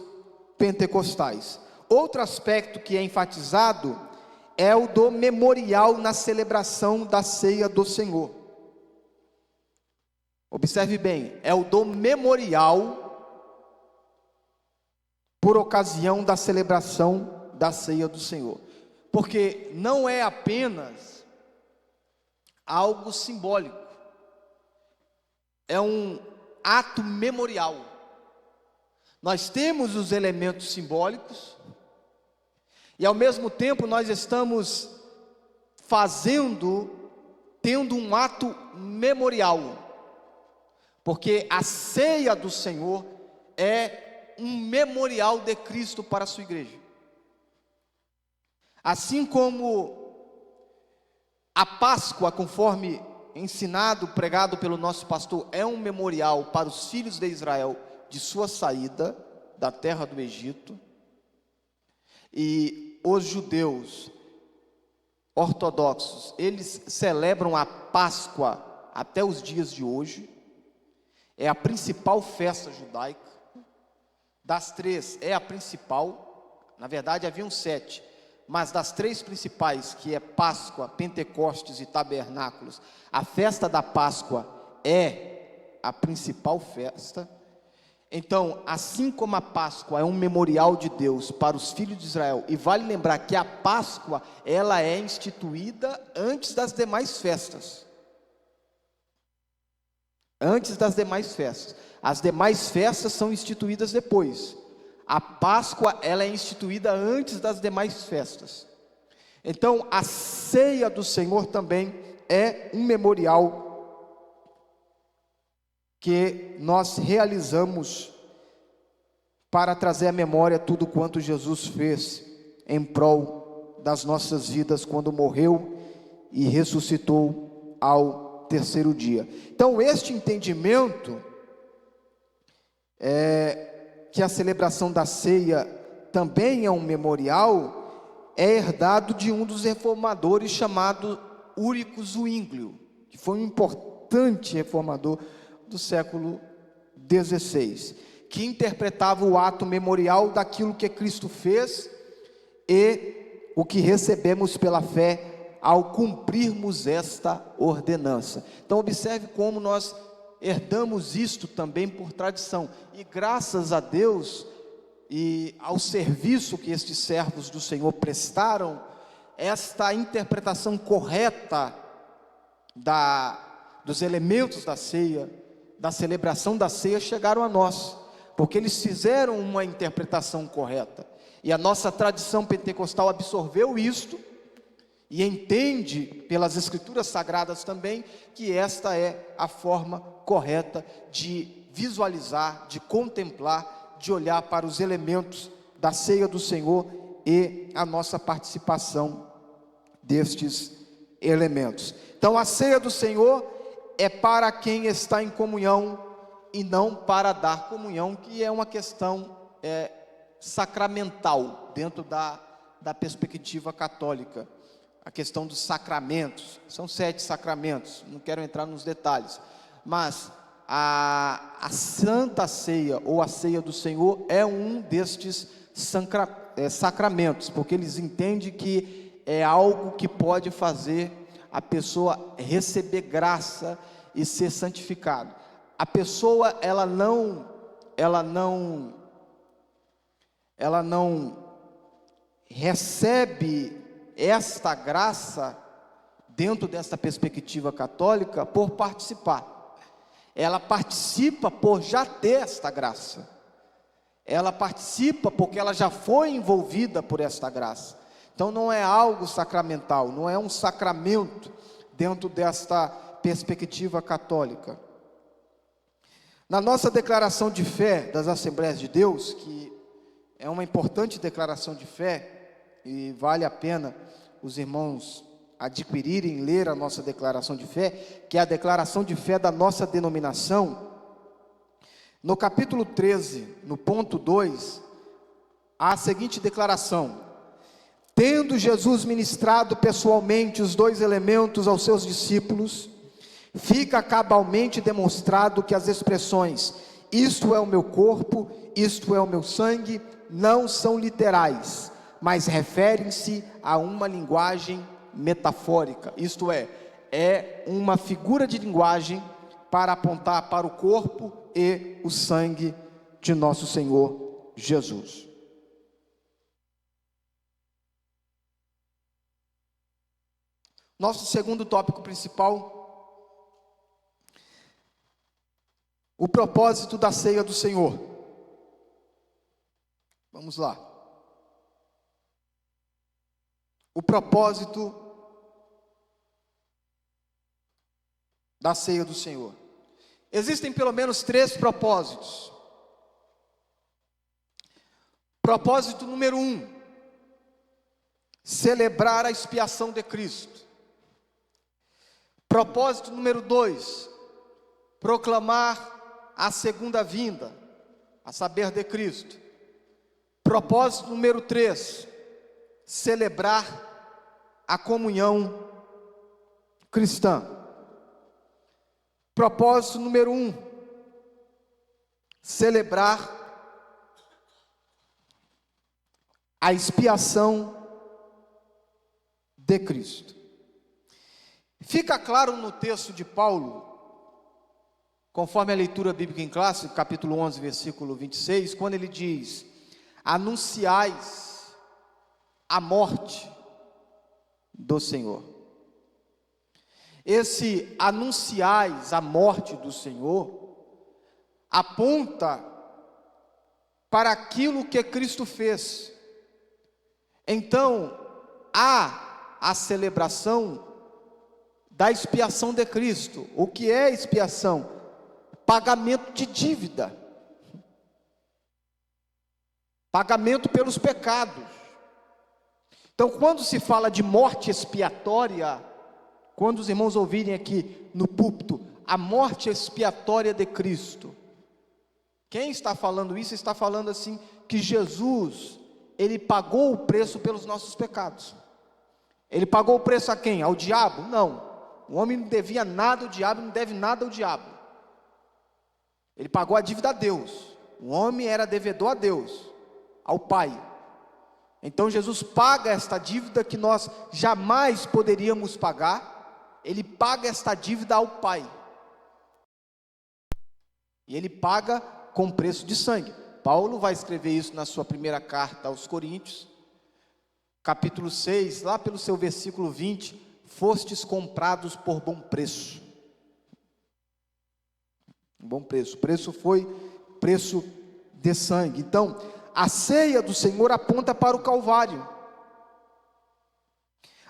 pentecostais. Outro aspecto que é enfatizado é o do memorial na celebração da ceia do Senhor. Observe bem, é o do memorial por ocasião da celebração da ceia do Senhor. Porque não é apenas algo simbólico, é um ato memorial. Nós temos os elementos simbólicos, e ao mesmo tempo nós estamos tendo um ato memorial, porque a ceia do Senhor é um memorial de Cristo para a sua igreja. Assim como a Páscoa, conforme ensinado, pregado pelo nosso pastor, é um memorial para os filhos de Israel de sua saída da terra do Egito, e os judeus ortodoxos, eles celebram a Páscoa até os dias de hoje. É a principal festa judaica. Das 3 é a principal. Na verdade haviam 7, mas das 3 principais, que é Páscoa, Pentecostes e Tabernáculos, a festa da Páscoa é a principal festa. Então, assim como a Páscoa é um memorial de Deus para os filhos de Israel, e vale lembrar que a Páscoa, ela é instituída antes das demais festas. Antes das demais festas. As demais festas são instituídas depois. A Páscoa, ela é instituída antes das demais festas. Então, a ceia do Senhor também é um memorial que nós realizamos para trazer à memória tudo quanto Jesus fez em prol das nossas vidas, quando morreu e ressuscitou ao terceiro dia. Então, este entendimento que a celebração da ceia também é um memorial, é herdado de um dos reformadores chamado Ulrico Zwinglio, que foi um importante reformador do século XVI, que interpretava o ato memorial daquilo que Cristo fez e o que recebemos pela fé ao cumprirmos esta ordenança. Então observe como nós herdamos isto também por tradição, e graças a Deus e ao serviço que estes servos do Senhor prestaram, esta interpretação correta dos elementos da ceia, da celebração da ceia, chegaram a nós, porque eles fizeram uma interpretação correta, e a nossa tradição pentecostal absorveu isto, e entende pelas escrituras sagradas também, que esta é a forma correta de visualizar, de contemplar, de olhar para os elementos da ceia do Senhor e a nossa participação destes elementos. Então a ceia do Senhor é para quem está em comunhão e não para dar comunhão, que é uma questão sacramental dentro da perspectiva católica. A questão dos sacramentos, são 7 sacramentos, não quero entrar nos detalhes, mas a Santa Ceia ou a Ceia do Senhor é um destes sacramentos, porque eles entendem que é algo que pode fazer a pessoa receber graça e ser santificado. A pessoa ela não recebe esta graça dentro dessa perspectiva católica, por participar. Ela participa por já ter esta graça. Ela participa porque ela já foi envolvida por esta graça. Então não é algo sacramental, não é um sacramento dentro desta perspectiva católica. Na nossa declaração de fé das Assembleias de Deus, que é uma importante declaração de fé, e vale a pena os irmãos adquirirem, ler a nossa declaração de fé, que é a declaração de fé da nossa denominação. No capítulo 13, no ponto 2, há a seguinte declaração: tendo Jesus ministrado pessoalmente os dois elementos aos seus discípulos, fica cabalmente demonstrado que as expressões isto é o meu corpo, isto é o meu sangue, não são literais, mas referem-se a uma linguagem metafórica, isto é uma figura de linguagem para apontar para o corpo e o sangue de nosso Senhor Jesus. Nosso segundo tópico principal, o propósito da ceia do Senhor. Vamos lá. O propósito da ceia do Senhor. Existem pelo menos 3 propósitos. Propósito número 1, celebrar a expiação de Cristo. Propósito número 2, proclamar a segunda vinda, a saber, de Cristo. Propósito número 3, celebrar a comunhão cristã. Propósito número 1, celebrar a expiação de Cristo. Fica claro no texto de Paulo, conforme a leitura bíblica em classe, capítulo 11, versículo 26, quando ele diz: anunciais a morte do Senhor. Esse anunciais a morte do Senhor aponta para aquilo que Cristo fez. Então, há a celebração da expiação de Cristo. O que é expiação? Pagamento de dívida. Pagamento pelos pecados. Então, quando se fala de morte expiatória, quando os irmãos ouvirem aqui no púlpito, a morte expiatória de Cristo, quem está falando isso, está falando assim, que Jesus, Ele pagou o preço pelos nossos pecados. Ele pagou o preço a quem? Ao diabo? Não. O homem não devia nada ao diabo, não deve nada ao diabo. Ele pagou a dívida a Deus. O homem era devedor a Deus, ao Pai. Então Jesus paga esta dívida que nós jamais poderíamos pagar. Ele paga esta dívida ao Pai. E Ele paga com preço de sangue. Paulo vai escrever isso na sua primeira carta aos Coríntios, capítulo 6, lá pelo seu versículo 20, fostes comprados por bom preço. Bom preço. O preço foi preço de sangue. Então, a ceia do Senhor aponta para o Calvário.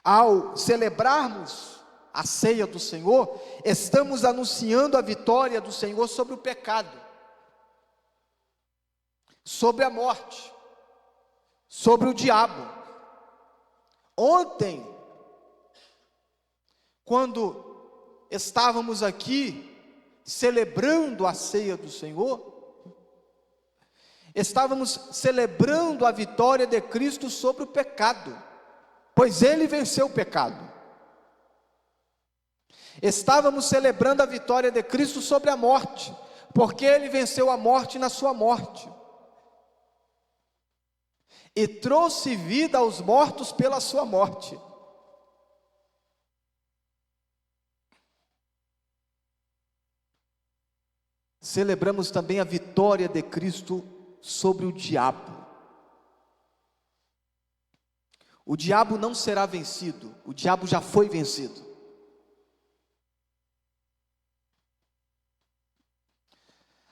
Ao celebrarmos a ceia do Senhor, estamos anunciando a vitória do Senhor sobre o pecado, sobre a morte, sobre o diabo. Ontem, quando estávamos aqui celebrando a ceia do Senhor, estávamos celebrando a vitória de Cristo sobre o pecado, pois Ele venceu o pecado. Estávamos celebrando a vitória de Cristo sobre a morte, porque Ele venceu a morte na sua morte, e trouxe vida aos mortos pela sua morte. Celebramos também a vitória de Cristo sobre o diabo. O diabo não será vencido, o diabo já foi vencido.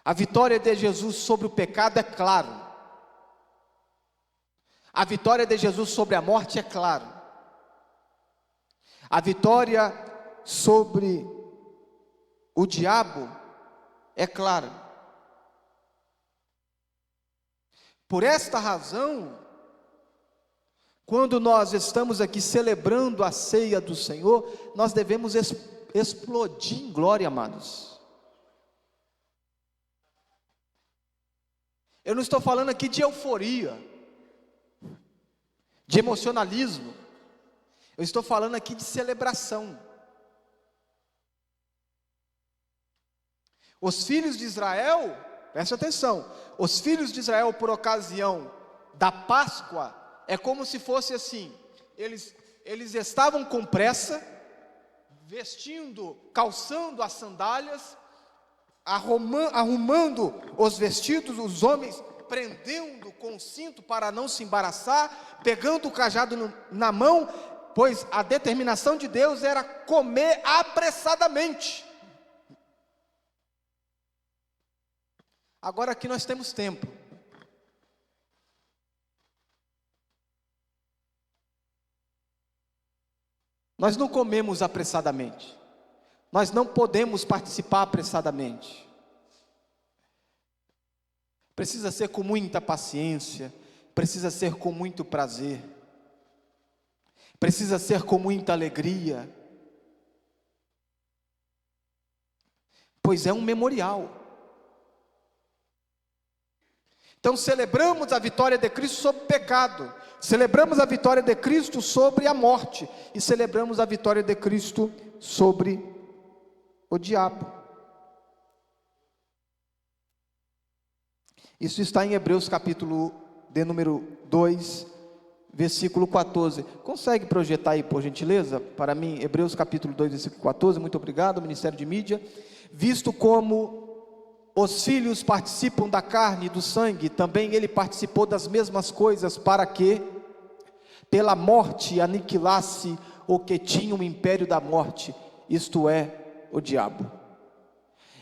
A vitória de Jesus sobre o pecado é claro. A vitória de Jesus sobre a morte é claro. A vitória sobre o diabo é clara. Por esta razão, quando nós estamos aqui celebrando a ceia do Senhor, nós devemos explodir em glória, amados. Eu não estou falando aqui de euforia, de emocionalismo. Eu estou falando aqui de celebração. Os filhos de Israel, preste atenção, os filhos de Israel, por ocasião da Páscoa, é como se fosse assim, eles estavam com pressa, vestindo, calçando as sandálias, arrumando os vestidos, os homens prendendo com o cinto para não se embaraçar, pegando o cajado na mão, pois a determinação de Deus era comer apressadamente. Agora aqui nós temos tempo. Nós não comemos apressadamente. Nós não podemos participar apressadamente. Precisa ser com muita paciência, precisa ser com muito prazer, precisa ser com muita alegria, pois é um memorial. Então celebramos a vitória de Cristo sobre o pecado, celebramos a vitória de Cristo sobre a morte, e celebramos a vitória de Cristo sobre o diabo. Isso está em Hebreus capítulo de número 2, versículo 14. Consegue projetar aí, por gentileza, para mim, Hebreus capítulo 2, versículo 14, muito obrigado, Ministério de Mídia. Visto como os filhos participam da carne e do sangue, também ele participou das mesmas coisas, para que, pela morte, aniquilasse o que tinha o império da morte, isto é, o diabo.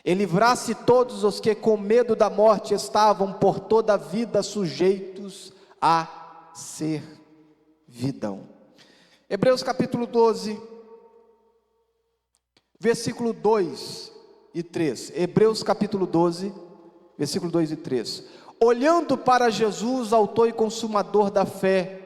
E livrasse todos os que com medo da morte estavam por toda a vida sujeitos à servidão. Hebreus capítulo 12, versículo 2 e 3. Hebreus capítulo 12, versículo 2 e 3. Olhando para Jesus, autor e consumador da fé.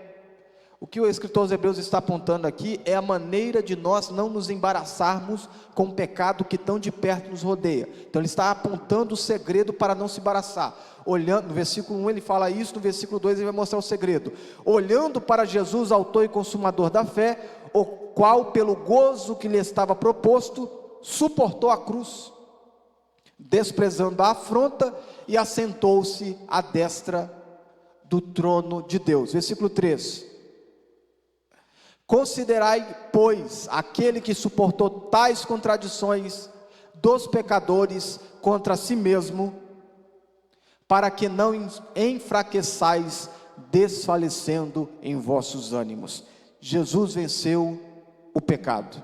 O que o escritor aos Hebreus está apontando aqui é a maneira de nós não nos embaraçarmos com o pecado que tão de perto nos rodeia. Então ele está apontando o segredo para não se embaraçar. Olhando, no versículo 1 ele fala isso, no versículo 2 ele vai mostrar o segredo. Olhando para Jesus, autor e consumador da fé, o qual pelo gozo que lhe estava proposto, suportou a cruz, desprezando a afronta, e assentou-se à destra do trono de Deus. Versículo 3. Considerai, pois, aquele que suportou tais contradições dos pecadores contra si mesmo, para que não enfraqueçais, desfalecendo em vossos ânimos. Jesus venceu o pecado,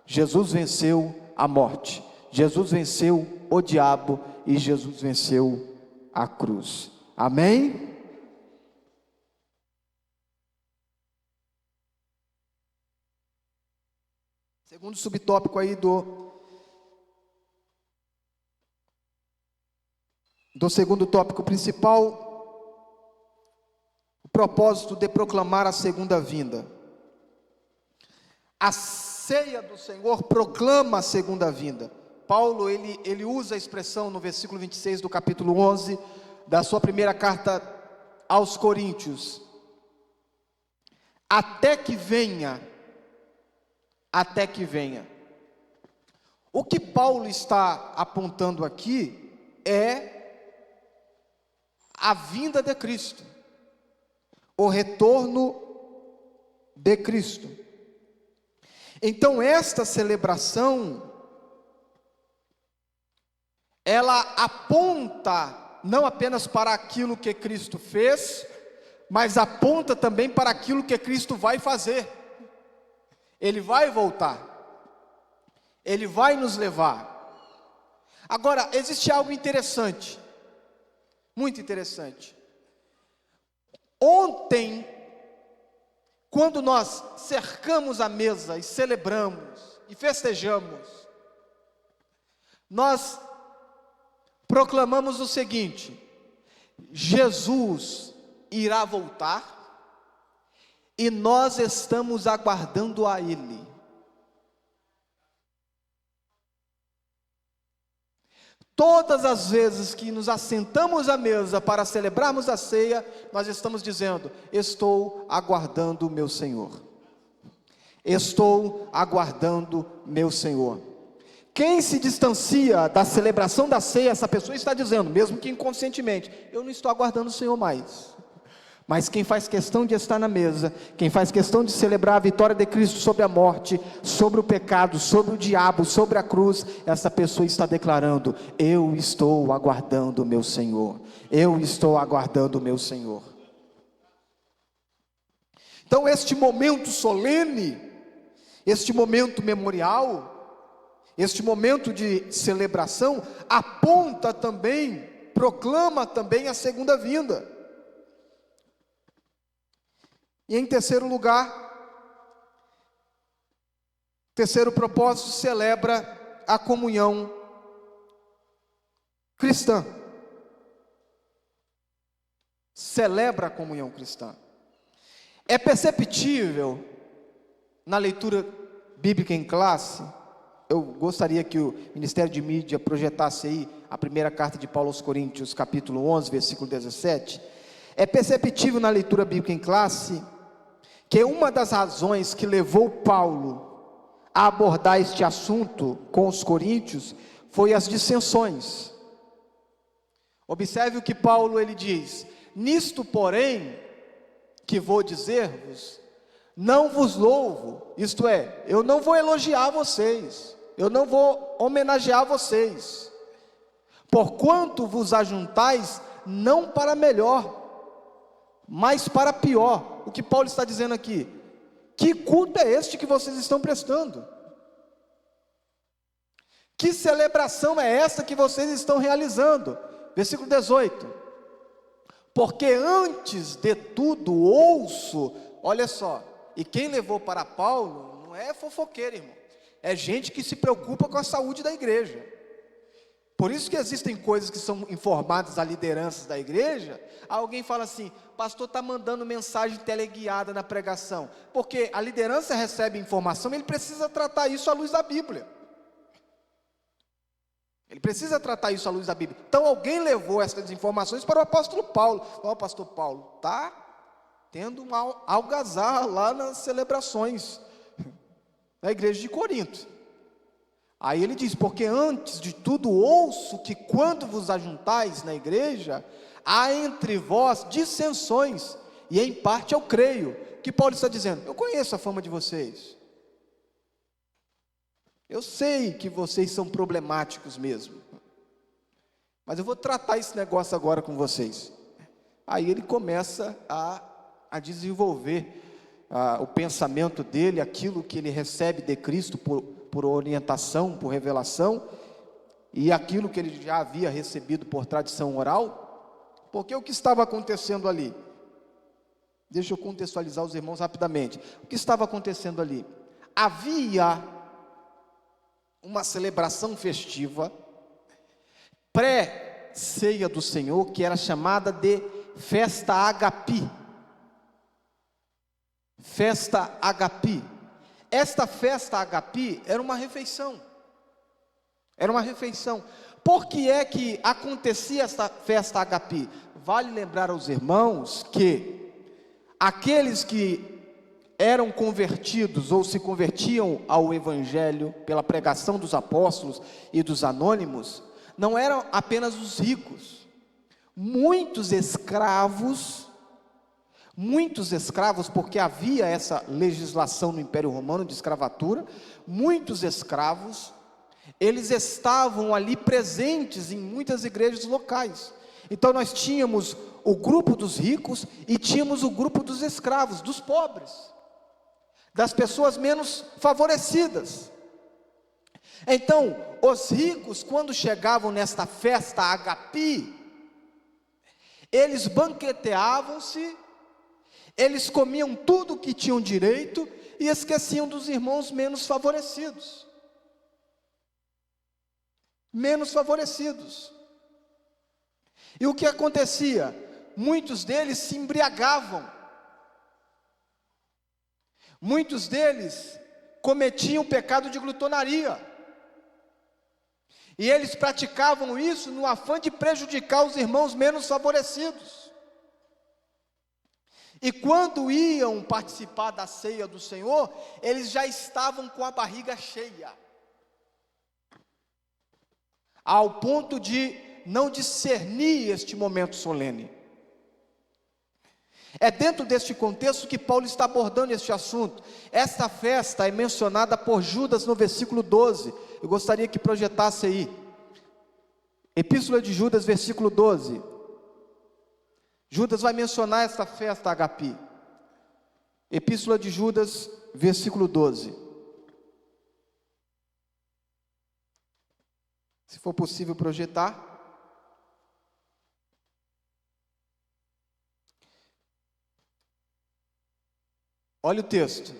Jesus venceu a morte, Jesus venceu o diabo e Jesus venceu a cruz. Amém? Segundo subtópico aí do segundo tópico principal, o propósito de proclamar a segunda vinda. A ceia do Senhor proclama a segunda vinda. Paulo, ele usa a expressão no versículo 26 do capítulo 11, da sua primeira carta aos Coríntios. Até que venha. Até que venha. O que Paulo está apontando aqui é a vinda de Cristo, o retorno de Cristo. Então esta celebração, ela aponta não apenas para aquilo que Cristo fez, mas aponta também para aquilo que Cristo vai fazer. Ele vai voltar, Ele vai nos levar. Agora, existe algo interessante, muito interessante. Ontem, quando nós cercamos a mesa e celebramos e festejamos, nós proclamamos o seguinte: Jesus irá voltar e nós estamos aguardando a Ele. Todas as vezes que nos assentamos à mesa para celebrarmos a ceia, nós estamos dizendo: estou aguardando o meu Senhor. Estou aguardando meu Senhor. Quem se distancia da celebração da ceia, essa pessoa está dizendo, mesmo que inconscientemente: eu não estou aguardando o Senhor mais. Mas quem faz questão de estar na mesa, quem faz questão de celebrar a vitória de Cristo sobre a morte, sobre o pecado, sobre o diabo, sobre a cruz, essa pessoa está declarando: eu estou aguardando o meu Senhor, eu estou aguardando o meu Senhor. Então este momento solene, este momento memorial, este momento de celebração, aponta também, proclama também a segunda vinda. E em terceiro lugar, terceiro propósito, celebra a comunhão cristã. Celebra a comunhão cristã. É perceptível na leitura bíblica em classe. Eu gostaria que o Ministério de Mídia projetasse aí a primeira carta de Paulo aos Coríntios, capítulo 11, versículo 17. É perceptível na leitura bíblica em classe que uma das razões que levou Paulo a abordar este assunto com os coríntios foi as dissensões. Observe o que Paulo ele diz: nisto, porém, que vou dizer-vos, não vos louvo, isto é, eu não vou elogiar vocês, eu não vou homenagear vocês, porquanto vos ajuntais não para melhor, mas para pior. O que Paulo está dizendo aqui? Que culto é este que vocês estão prestando? Que celebração é essa que vocês estão realizando? Versículo 18: porque antes de tudo ouço, olha só, e quem levou para Paulo não é fofoqueiro, irmão, é gente que se preocupa com a saúde da igreja. Por isso que existem coisas que são informadas a lideranças da igreja. Alguém fala assim: pastor está mandando mensagem teleguiada na pregação, porque a liderança recebe informação, ele precisa tratar isso à luz da Bíblia. Ele precisa tratar isso à luz da Bíblia. Então alguém levou essas informações para o apóstolo Paulo. Ó, o pastor Paulo está tendo uma algazarra lá nas celebrações na igreja de Corinto. Aí ele diz: porque antes de tudo ouço que quando vos ajuntais na igreja, há entre vós dissensões, e em parte eu creio. O que Paulo está dizendo? Eu conheço a fama de vocês, eu sei que vocês são problemáticos mesmo, mas eu vou tratar esse negócio agora com vocês. Aí ele começa a desenvolver o pensamento dele, aquilo que ele recebe de Cristo por orientação, por revelação, e aquilo que ele já havia recebido por tradição oral. Porque o que estava acontecendo ali? Deixa eu contextualizar os irmãos rapidamente. O que estava acontecendo ali? Havia uma celebração festiva pré-ceia do Senhor, que era chamada de Festa Agapi. Festa Agapi. Esta festa Agapi era uma refeição. Era uma refeição. Por que é que acontecia esta festa Agapi? Vale lembrar aos irmãos que aqueles que eram convertidos ou se convertiam ao Evangelho pela pregação dos apóstolos e dos anônimos, não eram apenas os ricos. Muitos escravos, porque havia essa legislação no Império Romano de escravatura, muitos escravos, eles estavam ali presentes em muitas igrejas locais. Então nós tínhamos o grupo dos ricos e tínhamos o grupo dos escravos, dos pobres, das pessoas menos favorecidas. Então, os ricos, quando chegavam nesta festa Agapi, eles banqueteavam-se, eles comiam tudo o que tinham direito e esqueciam dos irmãos menos favorecidos. Menos favorecidos. E o que acontecia? Muitos deles se embriagavam. Muitos deles cometiam o pecado de glutonaria. E eles praticavam isso no afã de prejudicar os irmãos menos favorecidos. E quando iam participar da ceia do Senhor, eles já estavam com a barriga cheia, ao ponto de não discernir este momento solene. É dentro deste contexto que Paulo está abordando este assunto. Esta festa é mencionada por Judas no versículo 12. Eu gostaria que projetasse aí. Epístola de Judas, versículo 12. Judas vai mencionar esta festa Agapi. Epístola de Judas, versículo 12. Se for possível projetar. Olha o texto.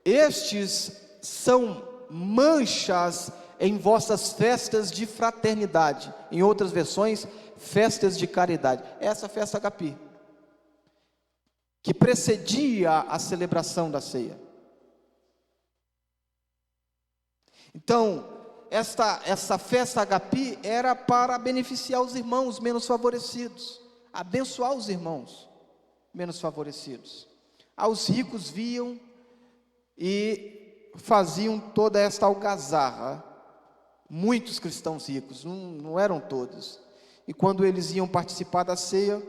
Estes são manchas em vossas festas de fraternidade. Em outras versões, festas de caridade. Essa festa Agapi, que precedia a celebração da ceia. Então, essa festa Agapi era para beneficiar os irmãos menos favorecidos, abençoar os irmãos menos favorecidos. Aos ricos viam e faziam toda esta algazarra. Muitos cristãos ricos, não eram todos. E quando eles iam participar da ceia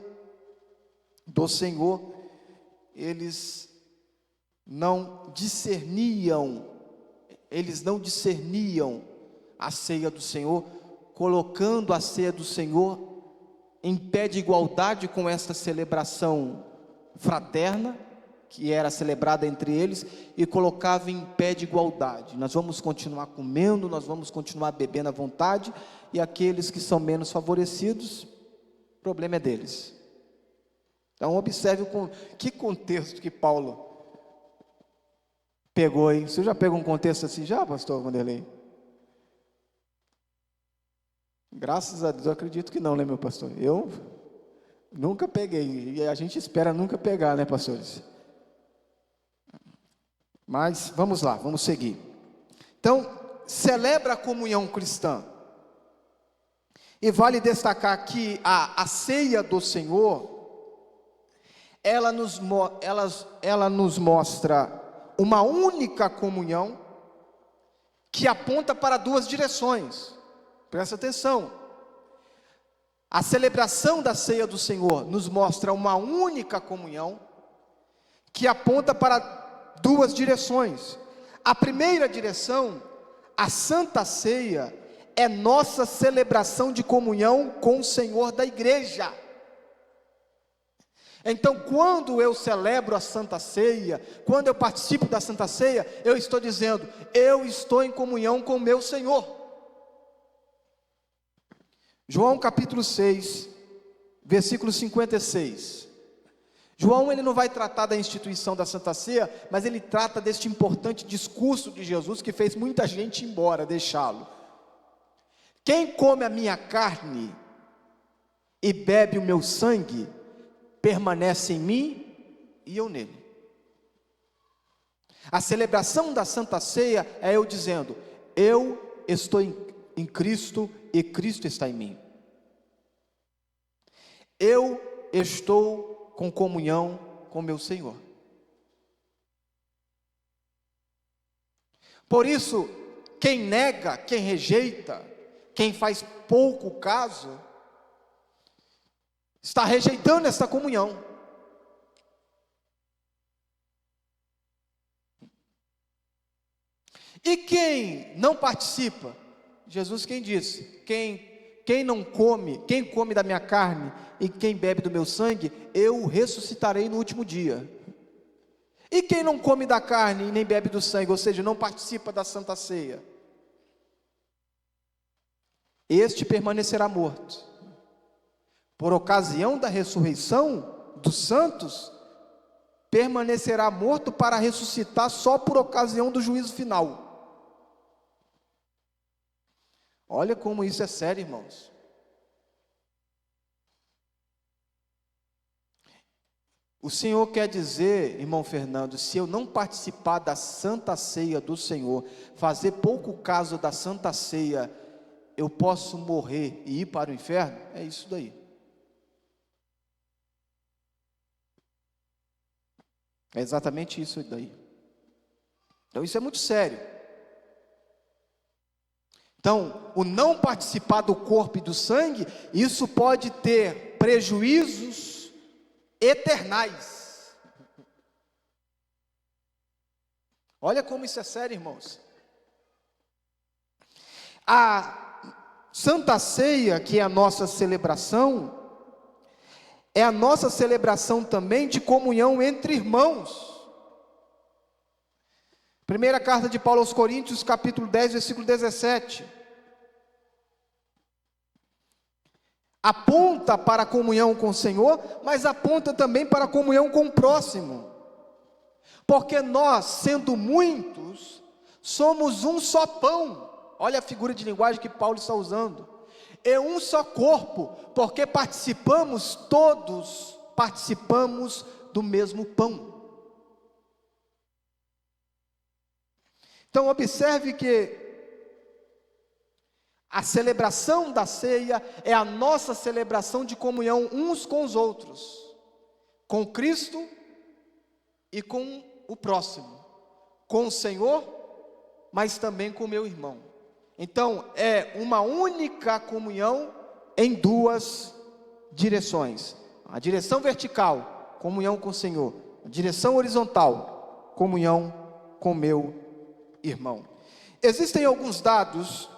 do Senhor, eles não discerniam a ceia do Senhor, colocando a ceia do Senhor em pé de igualdade com esta celebração fraterna, que era celebrada entre eles, e colocava em pé de igualdade. Nós vamos continuar comendo, nós vamos continuar bebendo à vontade, e aqueles que são menos favorecidos, o problema é deles. Então observe que contexto que Paulo pegou aí. Você já pegou um contexto assim já, pastor Vanderlei? Graças a Deus, eu acredito que não, né, meu pastor? Eu nunca peguei, e a gente espera nunca pegar, né, pastores? Mas vamos lá, vamos seguir. Então, celebra a comunhão cristã. E vale destacar que a ceia do Senhor, ela nos mostra uma única comunhão que aponta para duas direções. Presta atenção. A celebração da ceia do Senhor nos mostra uma única comunhão que aponta para duas direções. A primeira direção, a Santa Ceia, é nossa celebração de comunhão com o Senhor da igreja. Então, quando eu celebro a Santa Ceia, quando eu participo da Santa Ceia, eu estou dizendo, eu estou em comunhão com o meu Senhor. João capítulo 6, versículo 56. João, ele não vai tratar da instituição da Santa Ceia, mas ele trata deste importante discurso de Jesus, que fez muita gente ir embora, deixá-lo. Quem come a minha carne e bebe o meu sangue, permanece em mim e eu nele. A celebração da Santa Ceia é eu dizendo, eu estou em Cristo e Cristo está em mim. Eu estou com comunhão com meu Senhor. Por isso, quem nega, quem rejeita, quem faz pouco caso, está rejeitando essa comunhão. E quem não participa? Jesus quem disse? Quem não come, quem come da minha carne e quem bebe do meu sangue, eu o ressuscitarei no último dia. E quem não come da carne e nem bebe do sangue, ou seja, não participa da Santa Ceia, este permanecerá morto. Por ocasião da ressurreição dos santos, permanecerá morto para ressuscitar só por ocasião do juízo final. Olha como isso é sério, irmãos. O Senhor quer dizer, irmão Fernando, se eu não participar da Santa Ceia do Senhor, fazer pouco caso da Santa Ceia, eu posso morrer e ir para o inferno? É isso daí. É exatamente isso daí. Então isso é muito sério. Então, o não participar do corpo e do sangue, isso pode ter prejuízos eternais. Olha como isso é sério, irmãos. A Santa Ceia, que é a nossa celebração, é a nossa celebração também de comunhão entre irmãos. Primeira carta de Paulo aos Coríntios, capítulo 10, versículo 17. Aponta para a comunhão com o Senhor, mas aponta também para a comunhão com o próximo. Porque nós, sendo muitos, somos um só pão. Olha a figura de linguagem que Paulo está usando. É um só corpo, porque todos participamos do mesmo pão. Então observe que a celebração da ceia é a nossa celebração de comunhão uns com os outros, com Cristo e com o próximo, com o Senhor, mas também com o meu irmão. Então é uma única comunhão em duas direções: a direção vertical, comunhão com o Senhor; a direção horizontal, comunhão com o meu irmão. Existem alguns dados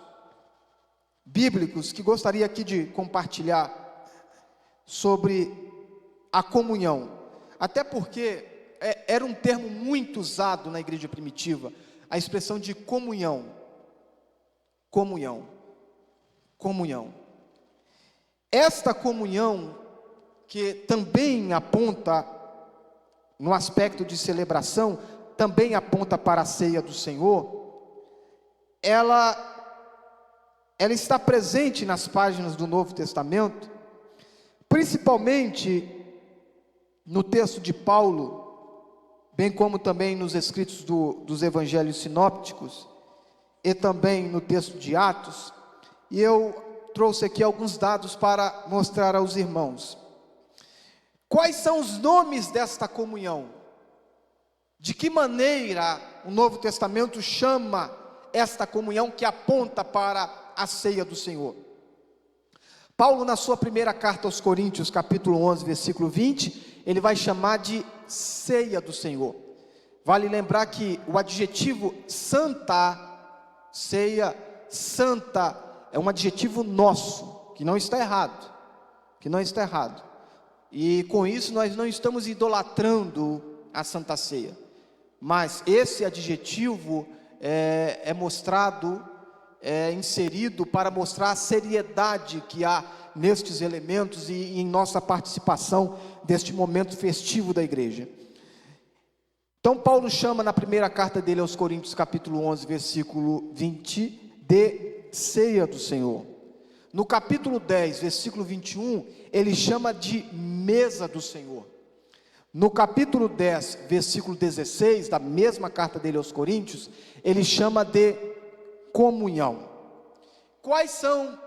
bíblicos que gostaria aqui de compartilhar sobre a comunhão, até porque era um termo muito usado na igreja primitiva, a expressão de comunhão. Esta comunhão, que também aponta no aspecto de celebração, também aponta para a ceia do Senhor, ela está presente nas páginas do Novo Testamento, principalmente no texto de Paulo, bem como também nos escritos dos evangelhos sinópticos, e também no texto de Atos. E eu trouxe aqui alguns dados para mostrar aos irmãos. Quais são os nomes desta comunhão? De que maneira o Novo Testamento chama esta comunhão que aponta para a ceia do Senhor? Paulo, na sua primeira carta aos Coríntios, capítulo 11, versículo 20, ele vai chamar de ceia do Senhor. Vale lembrar que o adjetivo santa, ceia, santa, é um adjetivo nosso, que não está errado, e com isso nós não estamos idolatrando a Santa Ceia, mas esse adjetivo é mostrado, inserido para mostrar a seriedade que há nestes elementos e em nossa participação deste momento festivo da igreja. Então Paulo chama na primeira carta dele aos Coríntios, capítulo 11, versículo 20, de ceia do Senhor. No capítulo 10, versículo 21, ele chama de mesa do Senhor. No capítulo 10, versículo 16, da mesma carta dele aos Coríntios, ele chama de comunhão. Quais são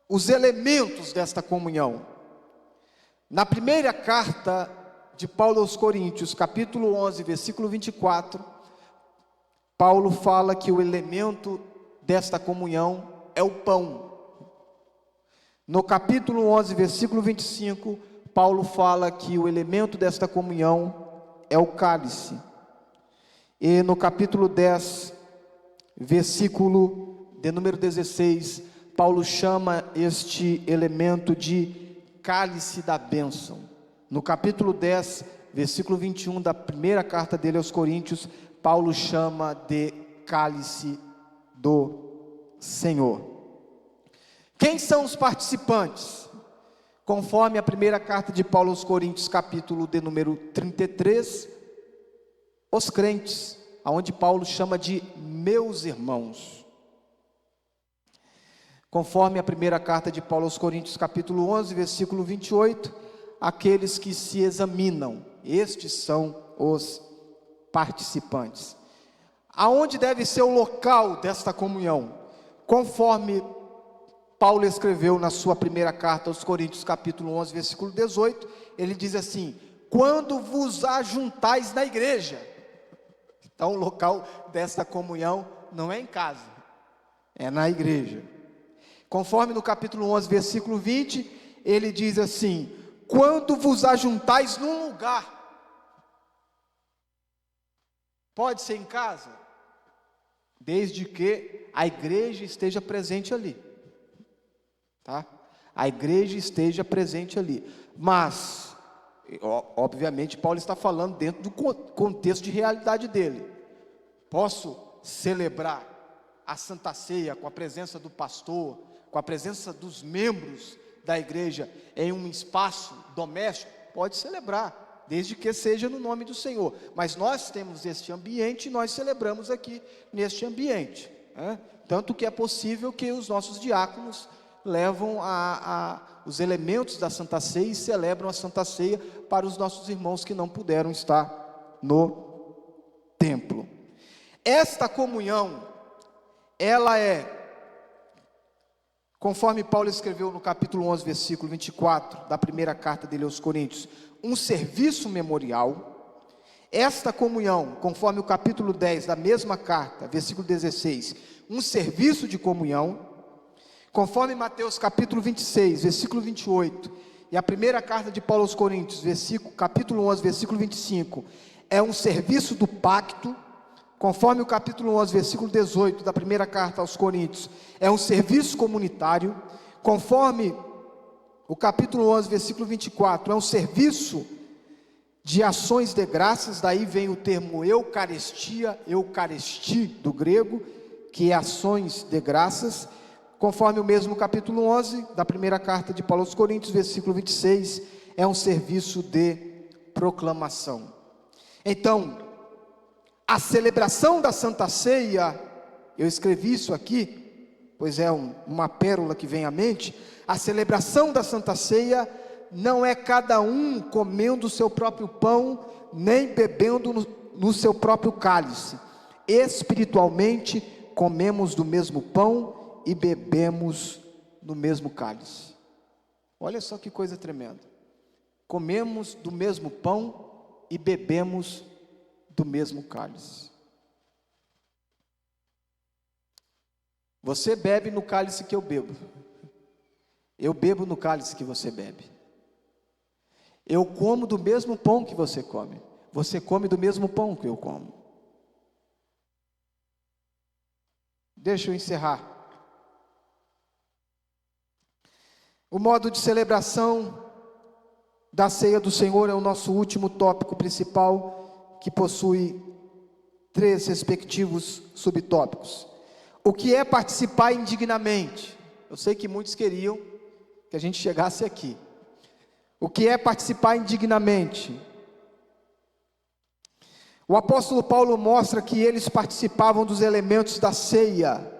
os elementos desta comunhão? Na primeira carta de Paulo aos Coríntios, capítulo 11, versículo 24, Paulo fala que o elemento desta comunhão é o pão. No capítulo 11, versículo 25, Paulo fala que o elemento desta comunhão é o cálice. E no capítulo 10, versículo de número 16, Paulo chama este elemento de cálice da bênção. No capítulo 10, versículo 21 da primeira carta dele aos Coríntios, Paulo chama de cálice do Senhor. Quem são os participantes? Conforme a primeira carta de Paulo aos Coríntios, capítulo de número 33, os crentes, aonde Paulo chama de meus irmãos. Conforme a primeira carta de Paulo aos Coríntios, capítulo 11, versículo 28, aqueles que se examinam, estes são os participantes. Aonde deve ser o local desta comunhão? Conforme Paulo escreveu na sua primeira carta aos Coríntios, capítulo 11, versículo 18, ele diz assim: quando vos ajuntais na igreja. Então o local desta comunhão não é em casa, é na igreja. Conforme no capítulo 11, versículo 20, ele diz assim: quando vos ajuntais num lugar. Pode ser em casa, desde que a igreja esteja presente ali, tá? A igreja esteja presente ali. Mas, obviamente, Paulo está falando dentro do contexto de realidade dele. Posso celebrar a Santa Ceia com a presença do pastor, com a presença dos membros da igreja em um espaço doméstico? Pode celebrar, desde que seja no nome do Senhor. Mas nós temos este ambiente e nós celebramos aqui neste ambiente, né? Tanto que é possível que os nossos diáconos levam os elementos da Santa Ceia e celebram a Santa Ceia para os nossos irmãos que não puderam estar no templo. Esta comunhão, ela é, conforme Paulo escreveu no capítulo 11, versículo 24, da primeira carta dele aos Coríntios, um serviço memorial. Esta comunhão, conforme o capítulo 10 da mesma carta, versículo 16, um serviço de comunhão. Conforme Mateus capítulo 26, versículo 28, e a primeira carta de Paulo aos Coríntios, capítulo 11, versículo 25, é um serviço do pacto. Conforme o capítulo 11, versículo 18, da primeira carta aos Coríntios, é um serviço comunitário. Conforme o capítulo 11, versículo 24, é um serviço de ações de graças. Daí vem o termo eucaristia, eucaristi do grego, que é ações de graças. Conforme o mesmo capítulo 11, da primeira carta de Paulo aos Coríntios, versículo 26, é um serviço de proclamação. Então, a celebração da Santa Ceia, eu escrevi isso aqui, pois é uma pérola que vem à mente. A celebração da Santa Ceia não é cada um comendo o seu próprio pão, nem bebendo no seu próprio cálice. Espiritualmente, comemos do mesmo pão e bebemos no mesmo cálice. Olha só que coisa tremenda. Comemos do mesmo pão e bebemos do mesmo cálice. Você bebe no cálice que eu bebo. Eu bebo no cálice que você bebe. Eu como do mesmo pão que você come. Você come do mesmo pão que eu como. Deixa eu encerrar. O modo de celebração da ceia do Senhor é o nosso último tópico principal, que possui 3 respectivos subtópicos. O que é participar indignamente? Eu sei que muitos queriam que a gente chegasse aqui. O que é participar indignamente? O apóstolo Paulo mostra que eles participavam dos elementos da ceia,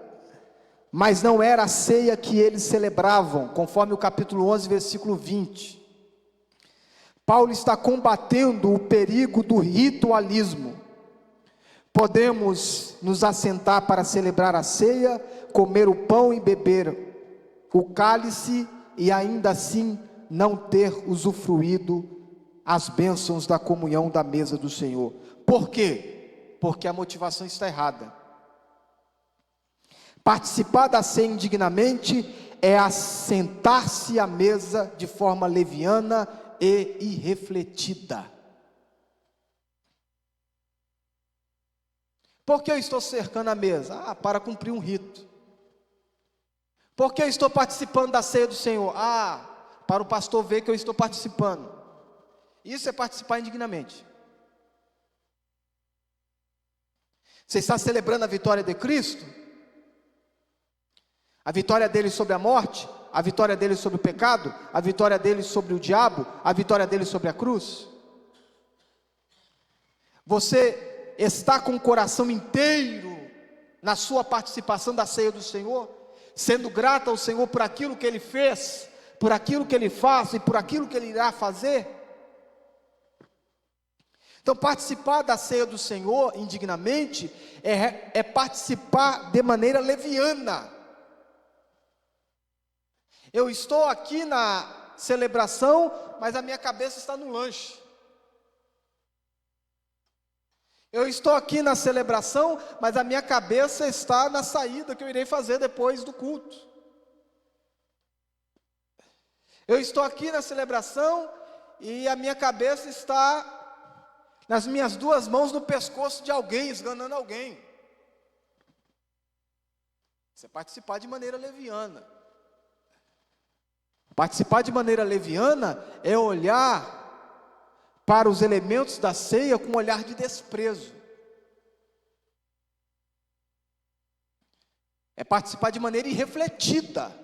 mas não era a ceia que eles celebravam, conforme o capítulo 11, versículo 20. Paulo está combatendo o perigo do ritualismo. Podemos nos assentar para celebrar a ceia, comer o pão e beber o cálice, e ainda assim não ter usufruído as bênçãos da comunhão da mesa do Senhor. Por quê? Porque a motivação está errada. Participar da ceia indignamente é assentar-se à mesa de forma leviana e irrefletida. Por que eu estou cercando a mesa? Para cumprir um rito. Por que eu estou participando da ceia do Senhor? Para o pastor ver que eu estou participando. Isso é participar indignamente. Você está celebrando a vitória de Cristo? A vitória dele sobre a morte, a vitória dele sobre o pecado, a vitória dele sobre o diabo, a vitória dele sobre a cruz. Você está com o coração inteiro na sua participação da ceia do Senhor, sendo grato ao Senhor por aquilo que Ele fez, por aquilo que Ele faz e por aquilo que Ele irá fazer? Então, participar da ceia do Senhor indignamente é participar de maneira leviana. Eu estou aqui na celebração, mas a minha cabeça está no lanche. Eu estou aqui na celebração, mas a minha cabeça está na saída que eu irei fazer depois do culto. Eu estou aqui na celebração e a minha cabeça está nas minhas duas mãos no pescoço de alguém, esganando alguém. Isso é participar de maneira leviana. Participar de maneira leviana é olhar para os elementos da ceia com um olhar de desprezo. É participar de maneira irrefletida.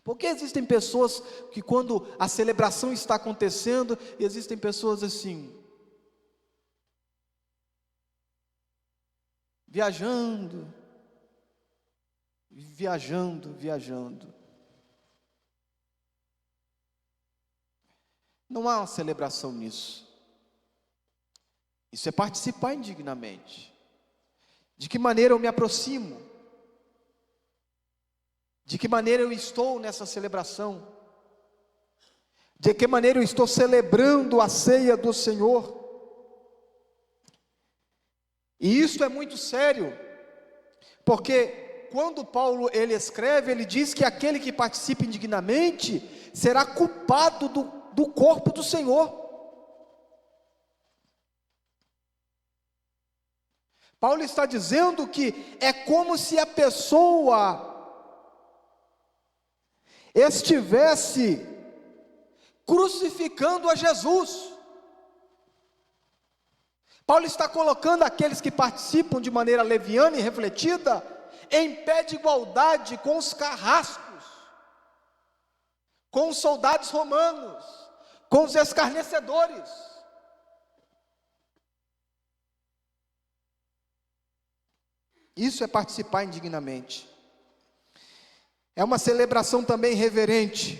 Porque existem pessoas que quando a celebração está acontecendo, existem pessoas assim, viajando. Não há uma celebração nisso. Isso é participar indignamente. De que maneira eu me aproximo? De que maneira eu estou nessa celebração? De que maneira eu estou celebrando a ceia do Senhor? E isso é muito sério, porque quando Paulo ele escreve, ele diz que aquele que participa indignamente será culpado do corpo do Senhor. Paulo está dizendo que é como se a pessoa estivesse crucificando a Jesus. Paulo está colocando aqueles que participam de maneira leviana e refletida em pé de igualdade com os carrascos, com os soldados romanos, com os escarnecedores. Isso é participar indignamente. É uma celebração também reverente.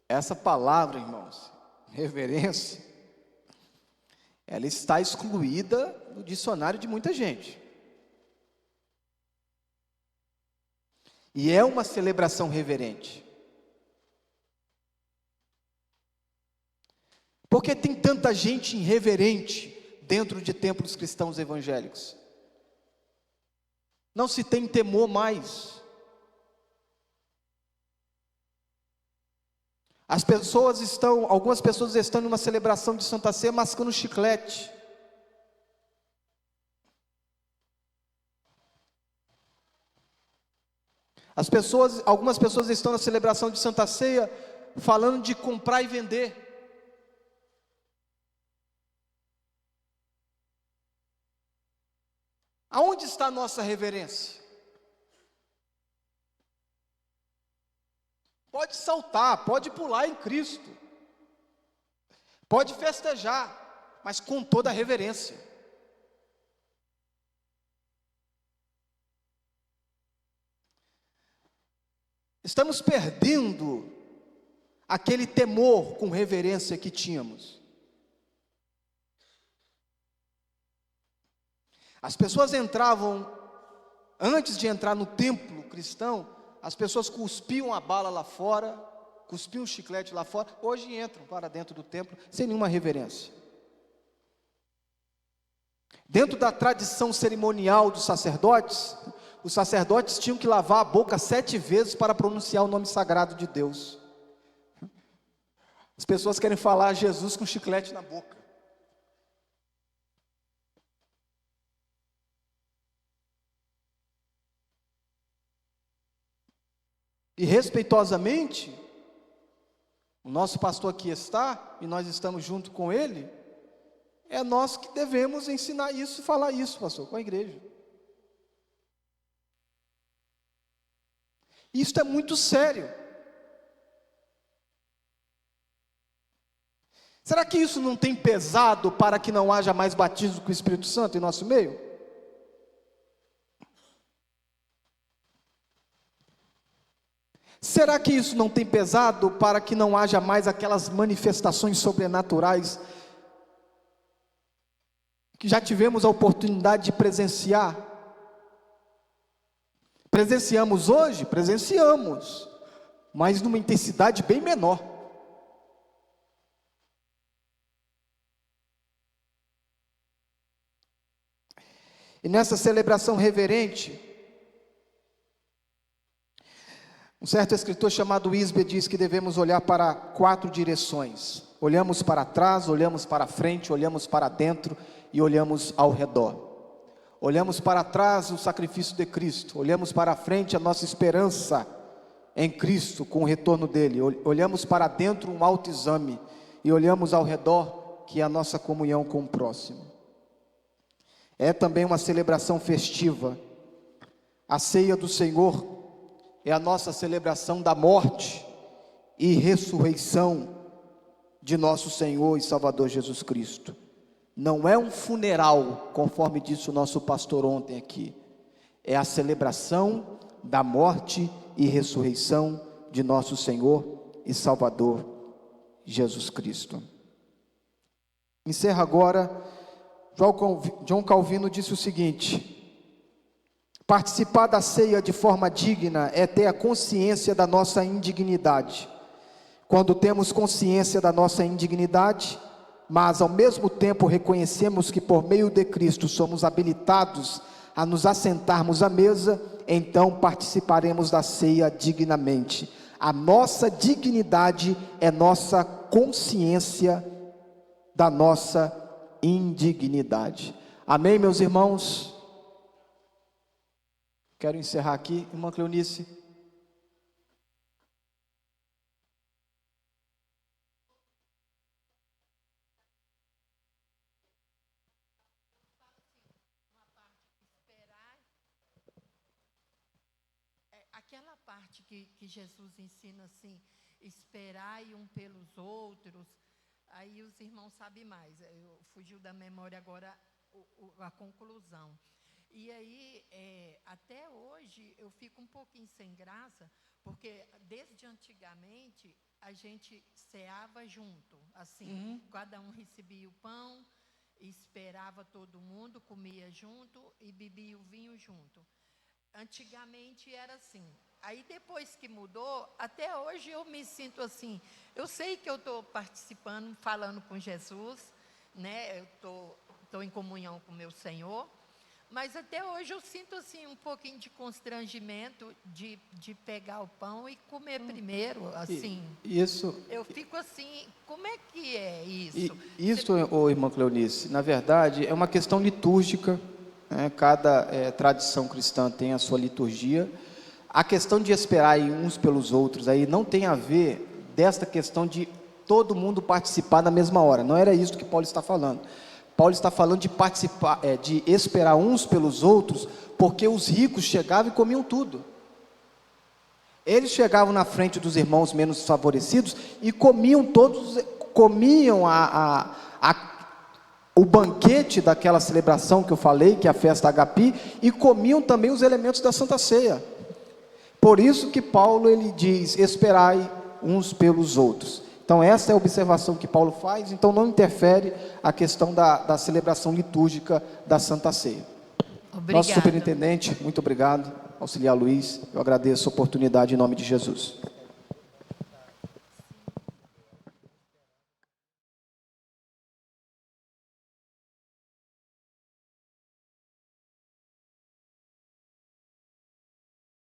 Essa palavra, irmãos, reverência, ela está excluída do dicionário de muita gente. E é uma celebração reverente. Por que tem tanta gente irreverente dentro de templos cristãos evangélicos? Não se tem temor mais. Algumas pessoas estão numa celebração de Santa Ceia mascando chiclete. Algumas pessoas estão na celebração de Santa Ceia falando de comprar e vender. Aonde está a nossa reverência? Pode saltar, pode pular em Cristo, pode festejar, mas com toda a reverência. Estamos perdendo aquele temor com reverência que tínhamos. As pessoas entravam, antes de entrar no templo cristão, as pessoas cuspiam a bala lá fora, cuspiam o chiclete lá fora. Hoje entram para dentro do templo sem nenhuma reverência. Dentro da tradição cerimonial dos sacerdotes, os sacerdotes tinham que lavar a boca 7 vezes para pronunciar o nome sagrado de Deus. As pessoas querem falar Jesus com chiclete na boca. E respeitosamente, o nosso pastor aqui está, e nós estamos junto com ele, é nós que devemos ensinar isso, falar isso, pastor, com a igreja. Isso é muito sério. Será que isso não tem pesado para que não haja mais batismo com o Espírito Santo em nosso meio? Será que isso não tem pesado para que não haja mais aquelas manifestações sobrenaturais que já tivemos a oportunidade de presenciar? Presenciamos hoje? Presenciamos, mas numa intensidade bem menor. E nessa celebração reverente, um certo escritor chamado Isbe diz que devemos olhar para 4 direções. Olhamos para trás, olhamos para frente, olhamos para dentro e olhamos ao redor. Olhamos para trás o sacrifício de Cristo, olhamos para frente a nossa esperança em Cristo com o retorno dele, olhamos para dentro um autoexame e olhamos ao redor que é a nossa comunhão com o próximo. É também uma celebração festiva. A ceia do Senhor é a nossa celebração da morte e ressurreição de nosso Senhor e Salvador Jesus Cristo. Não é um funeral, conforme disse o nosso pastor ontem aqui. É a celebração da morte e ressurreição de nosso Senhor e Salvador Jesus Cristo. Encerra agora. John Calvino disse o seguinte: participar da ceia de forma digna é ter a consciência da nossa indignidade. Quando temos consciência da nossa indignidade, mas ao mesmo tempo reconhecemos que por meio de Cristo somos habilitados a nos assentarmos à mesa, então participaremos da ceia dignamente. A nossa dignidade é nossa consciência da nossa indignidade. Amém, meus irmãos? Quero encerrar aqui. Irmã Cleonice. Aquela parte que Jesus ensina assim, esperai um pelos outros. Aí os irmãos sabem mais, fugiu da memória agora a conclusão. E aí, até hoje, eu fico um pouquinho sem graça, porque desde antigamente, a gente ceava junto, assim, cada um recebia o pão, esperava todo mundo, comia junto e bebia o vinho junto. Antigamente era assim. Aí depois que mudou, até hoje eu me sinto assim. Eu sei que eu estou participando, falando com Jesus, né? Eu estou em comunhão com o meu Senhor, mas até hoje eu sinto assim um pouquinho de constrangimento de pegar o pão e comer primeiro, assim. Isso. Eu fico assim, como é que é isso? Isso, irmã Cleonice, na verdade é uma questão litúrgica, né? Cada tradição cristã tem a sua liturgia. A questão de esperar uns pelos outros aí não tem a ver desta questão de todo mundo participar na mesma hora. Não era isso que Paulo está falando. Paulo está falando de participar, de esperar uns pelos outros, porque os ricos chegavam e comiam tudo. Eles chegavam na frente dos irmãos menos favorecidos e comiam o banquete daquela celebração que eu falei, que é a festa Agapi, e comiam também os elementos da Santa Ceia. Por isso que Paulo ele diz, esperai uns pelos outros. Então essa é a observação que Paulo faz, então não interfere a questão da celebração litúrgica da Santa Ceia. Obrigada. Nosso superintendente, muito obrigado, auxiliar Luiz, eu agradeço a oportunidade em nome de Jesus.